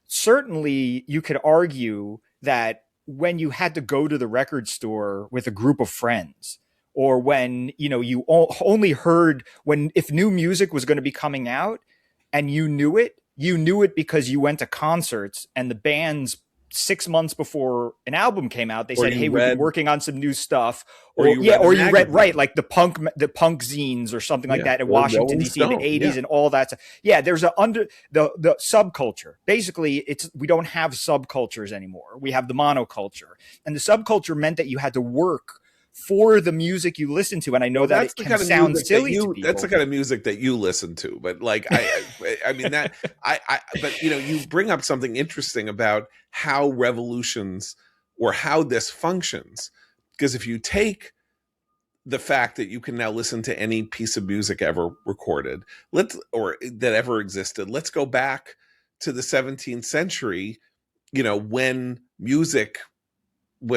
certainly you could argue that when you had to go to the record store with a group of friends, or when you only heard if new music was going to be coming out and you knew it because you went to concerts and the bands 6 months before an album came out, they said, "Hey, we've been working on some new stuff," or you read like the punk zines or something like that in Washington D.C. in the 80s and all that stuff. Yeah, there's the subculture. Basically, we don't have subcultures anymore. We have the monoculture, and the subculture meant that you had to work for the music you listen to. And I know that it can sound silly to people. That's the kind of music that you listen to. But like, I mean that but you bring up something interesting about how revolutions or how this functions. Because if you take the fact that you can now listen to any piece of music ever recorded, or that ever existed, let's go back to the 17th century, when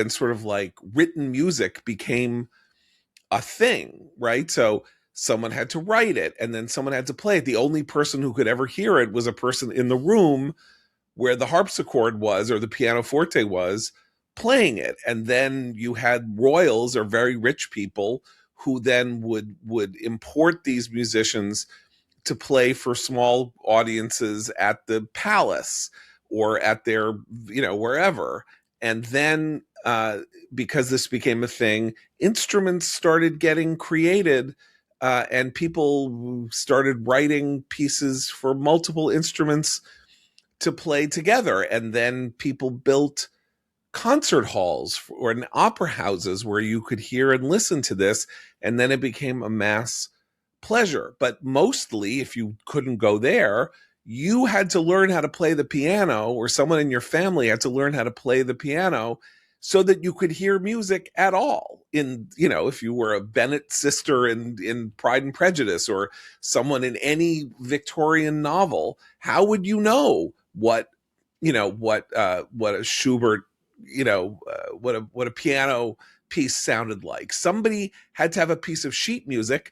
sort of like written music became a thing, right? So someone had to write it and then someone had to play it. The only person who could ever hear it was a person in the room where the harpsichord was or the pianoforte was playing it. And then you had royals or very rich people who then would import these musicians to play for small audiences at the palace or at their, wherever. And then because this became a thing, instruments started getting created and people started writing pieces for multiple instruments to play together. And then people built concert halls or opera houses where you could hear and listen to this. And then it became a mass pleasure. But mostly, if you couldn't go there, you had to learn how to play the piano, or someone in your family had to learn how to play the piano so that you could hear music at all. If you were a Bennett sister in Pride and Prejudice, or someone in any Victorian novel, how would you know what a Schubert, what a piano piece sounded like? Somebody had to have a piece of sheet music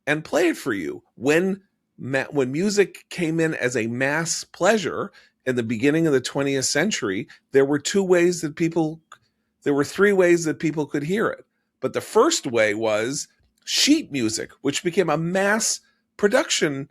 and play it for you. When music came in as a mass pleasure in the beginning of the 20th century, there were three ways that people could hear it. But the first way was sheet music, which became a mass production.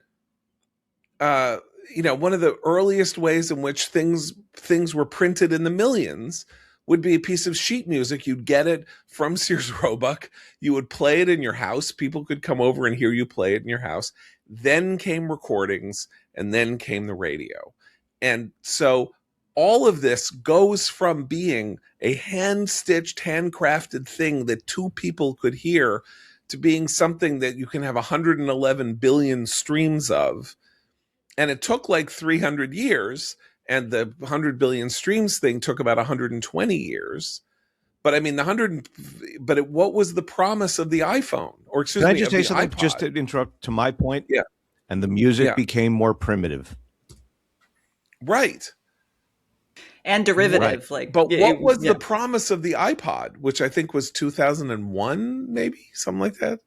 One of the earliest ways in which things were printed in the millions would be a piece of sheet music. You'd get it from Sears Roebuck. You would play it in your house. People could come over and hear you play it in your house. Then came recordings, and then came the radio. And so all of this goes from being a hand-stitched, handcrafted thing that two people could hear to being something that you can have 111 billion streams of. And it took like 300 years, and the 100 billion streams thing took about 120 years. But I mean, what was the promise of the iPhone? Or excuse Can I me, just of say the something, iPod? just to interrupt to my point? Yeah. And the music Yeah. became more primitive. Right. And derivative. Right. Like, But what was yeah. the promise of the iPod, which I think was 2001, maybe something like that?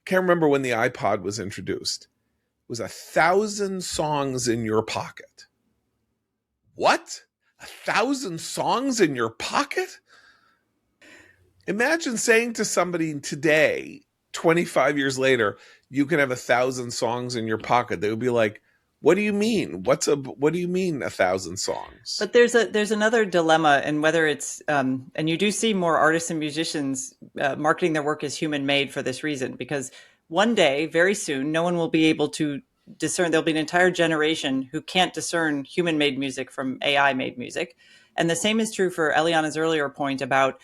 Can't remember when the iPod was introduced. It was 1,000 songs in your pocket. What? 1,000 songs in your pocket? Imagine saying to somebody today, 25 years later, you can have 1,000 songs in your pocket. They would be like, what do you mean? What do you mean 1,000 songs? But there's another dilemma, and whether it's and you do see more artists and musicians marketing their work as human made for this reason, because one day, very soon, no one will be able to discern. There'll be an entire generation who can't discern human made music from AI made music. And the same is true for Eliana's earlier point about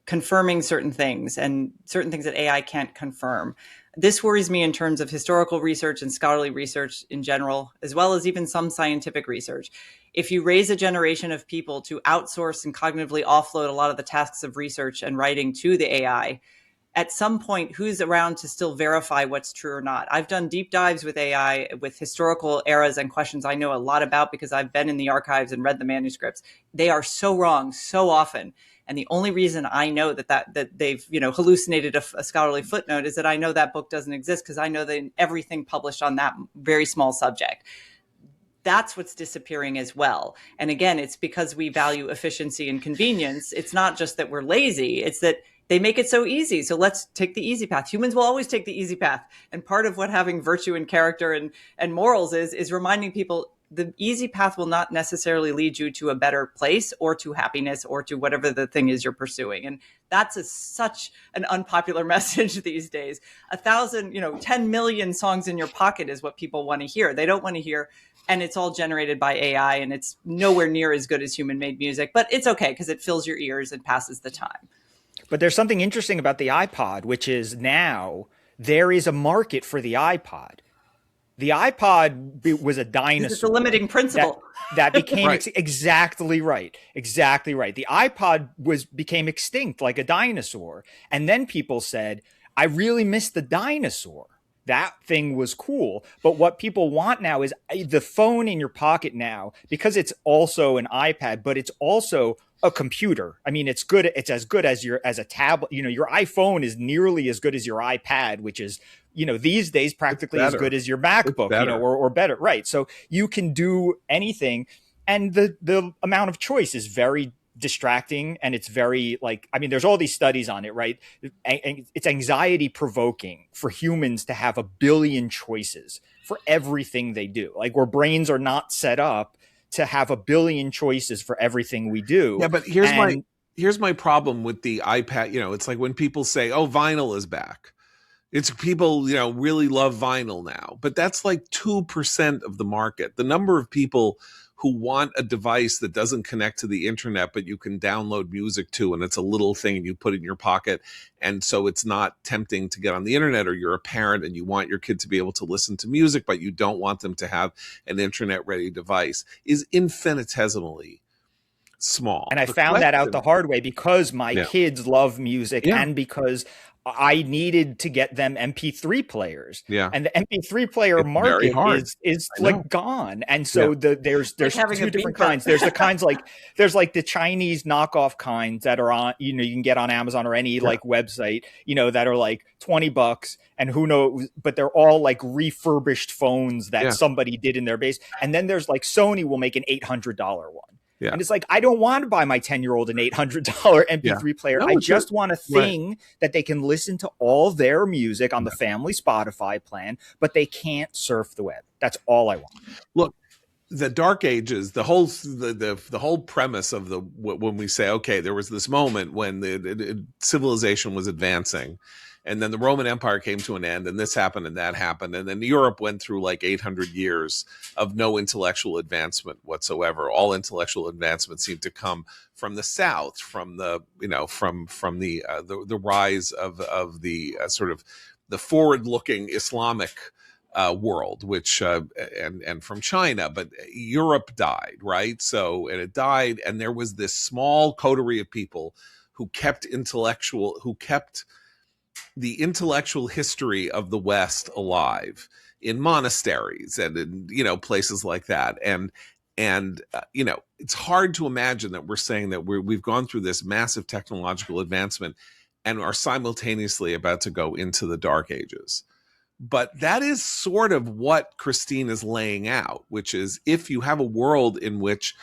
confirming certain things and certain things that AI can't confirm. This worries me in terms of historical research and scholarly research in general, as well as even some scientific research. If you raise a generation of people to outsource and cognitively offload a lot of the tasks of research and writing to the AI, at some point, who's around to still verify what's true or not? I've done deep dives with AI with historical eras and questions I know a lot about because I've been in the archives and read the manuscripts. They are so wrong so often. And the only reason I know that they've hallucinated a scholarly footnote is that I know that book doesn't exist, because I know that everything published on that very small subject. That's what's disappearing as well. And again, it's because we value efficiency and convenience. It's not just that we're lazy, it's that they make it so easy. So let's take the easy path. Humans will always take the easy path. And part of what having virtue and character and morals is reminding people the easy path will not necessarily lead you to a better place or to happiness or to whatever the thing is you're pursuing. And that's such an unpopular message these days. 10 million songs in your pocket is what people want to hear. They don't want to hear, and it's all generated by AI, and it's nowhere near as good as human made music, but it's okay because it fills your ears and passes the time. But there's something interesting about the iPod, which is now there is a market for the iPod. The iPod was a dinosaur. It's a limiting principle. That became Right. exactly right. Exactly right. The iPod became extinct like a dinosaur. And then people said, I really miss the dinosaur. That thing was cool. But what people want now is the phone in your pocket now, because it's also an iPad, but it's also a computer. I mean, it's good. It's as good as a tablet. Your iPhone is nearly as good as your iPad, which is, these days practically as good as your MacBook, or better. Right. So you can do anything. And the amount of choice is very distracting, and it's very there's all these studies on it, right? It's anxiety provoking for humans to have a billion choices for everything they do. Like, our brains are not set up to have a billion choices for everything we do. Yeah, but here's my problem with the iPad. It's like when people say, "Oh, vinyl is back." It's people, really love vinyl now, but that's like 2% of the market. The number of people who want a device that doesn't connect to the internet, but you can download music to, and it's a little thing and you put it in your pocket. And so it's not tempting to get on the internet, or you're a parent and you want your kid to be able to listen to music, but you don't want them to have an internet ready device, is infinitesimally small. And I found that out the hard way because my kids love music and because I needed to get them MP3 players. Yeah. And the MP3 player market is like gone. And so there's two different kinds. There's the kinds there's the Chinese knockoff kinds that are on, you can get on Amazon or any website, that are like $20, and who knows, but they're all like refurbished phones that somebody did in their base. And then there's Sony will make an $800 one. Yeah. And it's like, I don't want to buy my 10-year-old an $800 MP3 player. No, I just want a right. thing that they can listen to all their music on the family Spotify plan, but they can't surf the web. That's all I want. Look, the Dark Ages, the whole premise of when we say, okay, there was this moment when the civilization was advancing, and then the Roman Empire came to an end, and this happened and that happened, and then Europe went through like 800 years of no intellectual advancement whatsoever. All intellectual advancement seemed to come from the South, from the the rise of the sort of the forward-looking Islamic world, which and from China, but Europe died, right? So, and it died, and there was this small coterie of people who kept the intellectual history of the West alive in monasteries and in places like that. And it's hard to imagine that we're saying that we've gone through this massive technological advancement and are simultaneously about to go into the Dark Ages. But that is sort of what Christine is laying out, which is if you have a world in which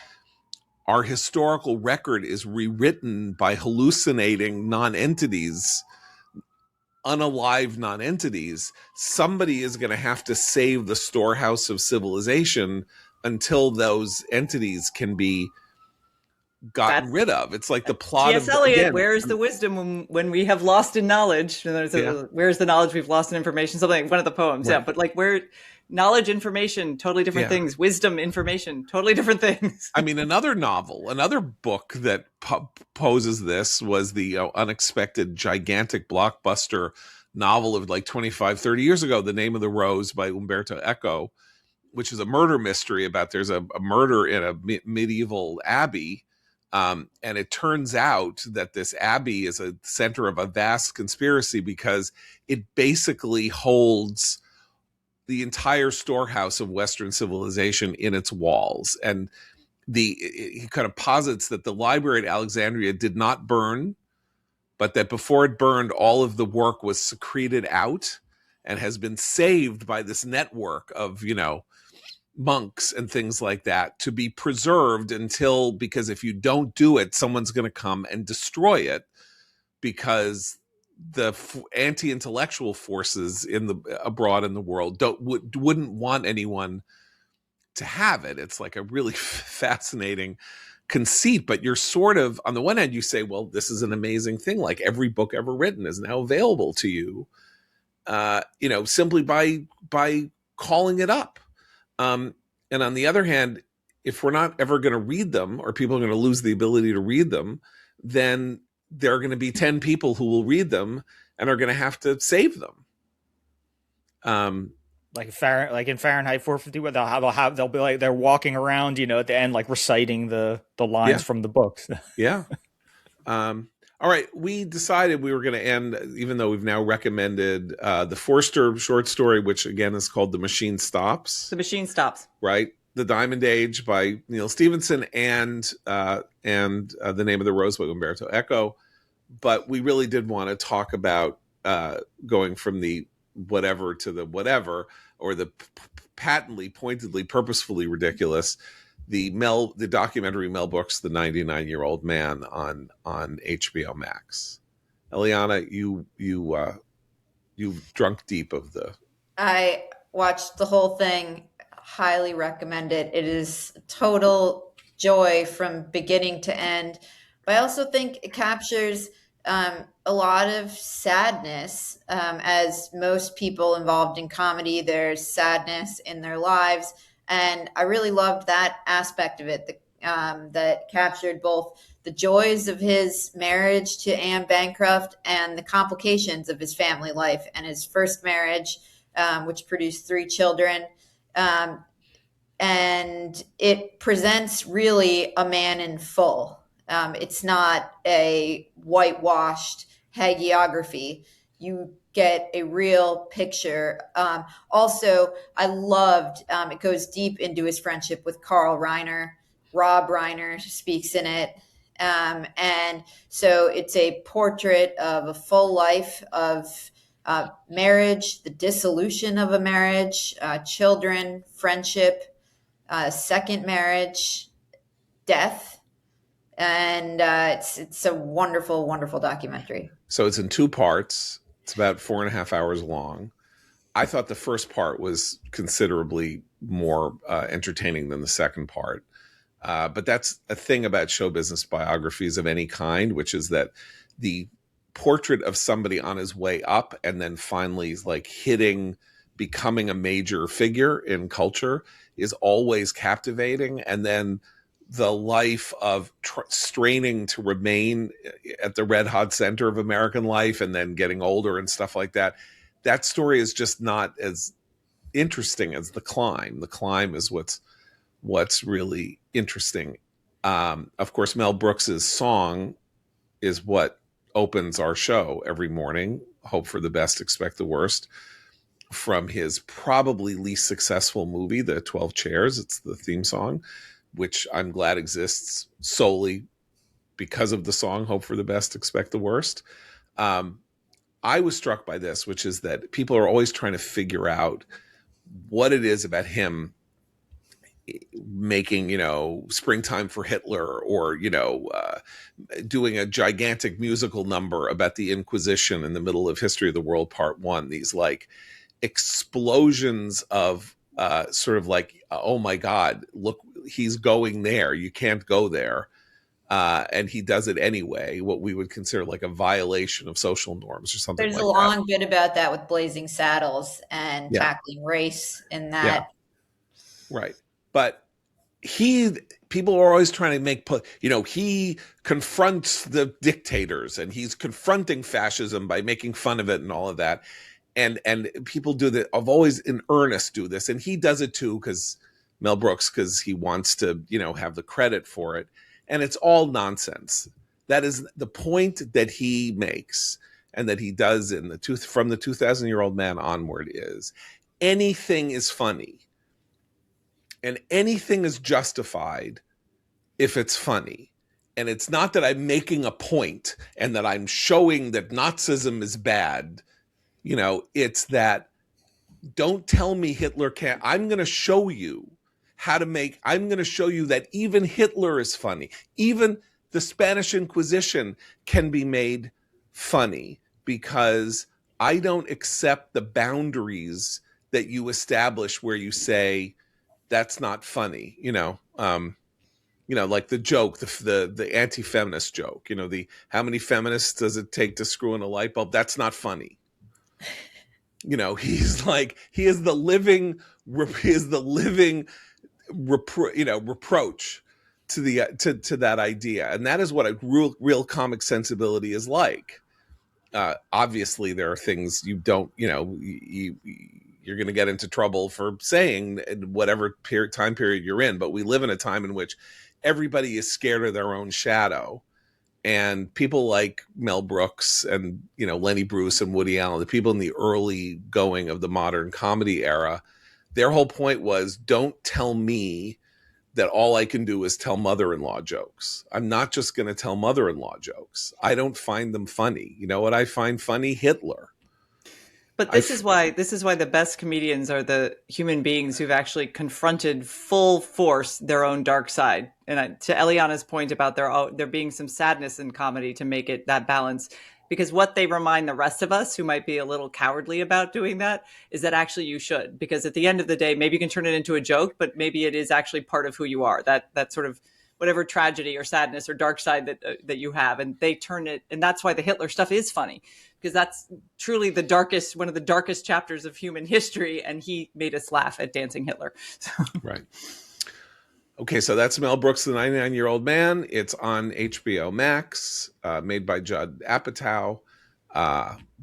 our historical record is rewritten by hallucinating non-entities, unalive non-entities, somebody is going to have to save the storehouse of civilization until those entities can be gotten rid of. It's like the plot T.S. of Eliot, where's the wisdom when we have lost in knowledge? Where's the knowledge we've lost in information? Something like one of the poems. Right. Yeah, but like where knowledge, information, totally different things. Wisdom, information, totally different things. I mean, another book that poses this was the unexpected, gigantic blockbuster novel of like 25, 30 years ago, The Name of the Rose by Umberto Eco, which is a murder mystery about there's a murder in a medieval abbey. And it turns out that this abbey is a center of a vast conspiracy because it basically holds the entire storehouse of Western civilization in its walls. And he kind of posits that the library at Alexandria did not burn, but that before it burned, all of the work was secreted out and has been saved by this network of, monks and things like that to be preserved because if you don't do it, someone's going to come and destroy it because the anti-intellectual forces abroad in the world wouldn't want anyone to have it. It's like a really fascinating conceit, but you're sort of, on the one hand, you say, well, this is an amazing thing. Like every book ever written is now available to you, simply by calling it up. And on the other hand, if we're not ever going to read them, or people are going to lose the ability to read them, then there are going to be 10 people who will read them and are going to have to save them. Like in Fahrenheit 451, they'll be like they're walking around, at the end, like reciting the lines from the books. Yeah. All right, we decided we were going to end, even though we've now recommended the Forster short story, which again is called The Machine Stops. The Machine Stops. Right. The Diamond Age by Neil Stephenson and The Name of the Rose by Umberto Eco. But we really did want to talk about going from the whatever to the whatever, or the patently, pointedly, purposefully ridiculous, the documentary Mel Brooks, The 99-Year-Old Man on HBO Max. Eliana, you drunk deep of the. I watched the whole thing. Highly recommend it. It is total joy from beginning to end. But I also think it captures a lot of sadness. As most people involved in comedy, there's sadness in their lives. And I really loved that aspect of it, that captured both the joys of his marriage to Anne Bancroft and the complications of his family life and his first marriage, which produced 3 children. And it presents really a man in full. It's not a whitewashed hagiography. You get a real picture. Also, I loved, it goes deep into his friendship with Carl Reiner. Rob Reiner speaks in it. And so it's a portrait of a full life of marriage, the dissolution of a marriage, children, friendship, second marriage, death. And it's a wonderful, wonderful documentary. So it's in 2 parts. It's about 4.5 hours long. I thought the first part was considerably more entertaining than the second part. But that's a thing about show business biographies of any kind, which is that the portrait of somebody on his way up and then finally like becoming a major figure in culture is always captivating. And then the life of straining to remain at the red hot center of American life and then getting older and stuff like that. That story is just not as interesting as the climb. The climb is what's really interesting. Of course, Mel Brooks's song is what opens our show every morning. Hope for the best, expect the worst. From his probably least successful movie, The 12 Chairs. It's the theme song, which I'm glad exists solely because of the song Hope for the Best, Expect the Worst. I was struck by this, which is that people are always trying to figure out what it is about him making, Springtime for Hitler, or, doing a gigantic musical number about the Inquisition in the middle of History of the World Part 1. These like explosions of sort of like, oh my God, look, he's going there. You can't go there. And he does it anyway, what we would consider like a violation of social norms or something like that. There's a long bit about that with Blazing Saddles and tackling race in that. Yeah. Right. But people are always trying to make, he confronts the dictators and he's confronting fascism by making fun of it and all of that. And people do that. I've always in earnest do this. And he does it too, Mel Brooks, because he wants to, have the credit for it. And it's all nonsense. That is the point that he makes and that he does from the 2,000-year-old man onward is anything is funny and anything is justified if it's funny. And it's not that I'm making a point and that I'm showing that Nazism is bad. It's that don't tell me Hitler can't. I'm going to show you I'm going to show you that even Hitler is funny. Even the Spanish Inquisition can be made funny because I don't accept the boundaries that you establish where you say that's not funny. Like the joke, the anti-feminist joke, how many feminists does it take to screw in a light bulb? That's not funny. He's like, he is the living reproach to that idea. And that is what a real comic sensibility is like. Obviously there are things you don't, you're going to get into trouble for saying whatever time period you're in, but we live in a time in which everybody is scared of their own shadow. And people like Mel Brooks and, Lenny Bruce and Woody Allen, the people in the early going of the modern comedy era, their whole point was, don't tell me that all I can do is tell mother-in-law jokes. I'm not just going to tell mother-in-law jokes. I don't find them funny. You know what I find funny? Hitler. But this is why the best comedians are the human beings who've actually confronted full force their own dark side. And to Eliana's point about there being some sadness in comedy to make it that balance, because what they remind the rest of us who might be a little cowardly about doing that is that actually you should, because at the end of the day, maybe you can turn it into a joke, but maybe it is actually part of who you are. That sort of whatever tragedy or sadness or dark side that you have, and they turn it, and that's why the Hitler stuff is funny, because that's truly one of the darkest chapters of human history, and he made us laugh at Dancing Hitler. Right. Okay, so that's Mel Brooks, The 99-Year-Old Man. It's on HBO Max, made by Judd Apatow.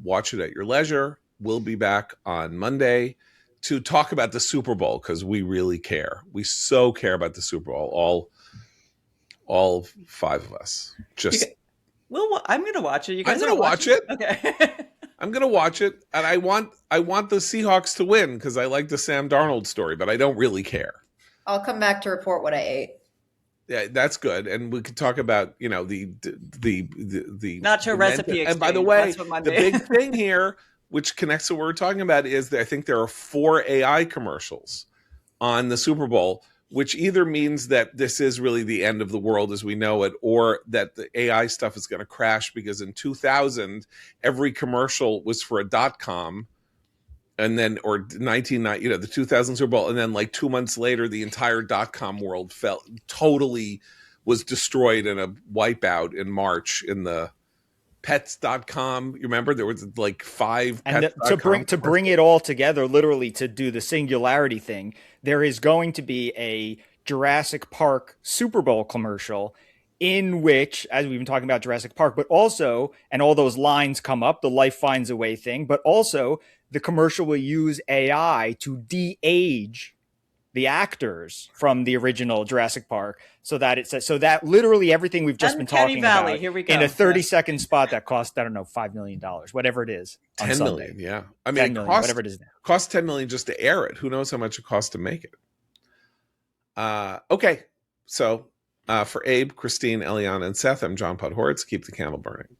Watch it at your leisure. We'll be back on Monday to talk about the Super Bowl, because we really care. We so care about the Super Bowl, all 5 of us. I'm going to watch it. You guys I'm going to watch it. Okay. I'm going to watch it, and I want the Seahawks to win because I like the Sam Darnold story, but I don't really care. I'll come back to report what I ate. Yeah, that's good, and we could talk about the nacho recipe. And by the way, the big thing here, which connects to what we're talking about, is that I think there are 4 AI commercials on the Super Bowl which either means that this is really the end of the world as we know it, or that the AI stuff is going to crash, because in 2000, every commercial was for a .com, and then, or 1990, the 2000 Super Bowl, and then like 2 months later, the entire .com world was destroyed in a wipeout in March in the pets.com. You remember there was like 5 and pets.com to bring it all together, literally to do the singularity thing, there is going to be a Jurassic Park Super Bowl commercial in which, as we've been talking about Jurassic Park, but also, and all those lines come up, the life finds a way thing, but also the commercial will use AI to de-age the actors from the original Jurassic Park, so that it says, so that literally everything we've just been talking Valley, about here we go. in a 30-second spot that costs, I don't know, $5 million, whatever it is. 10 million, yeah. I mean, 10 million, whatever it is now. Costs 10 million just to air it. Who knows how much it costs to make it? Okay, so for Abe, Christine, Eliana, and Seth, I'm John Podhoretz. Keep the candle burning.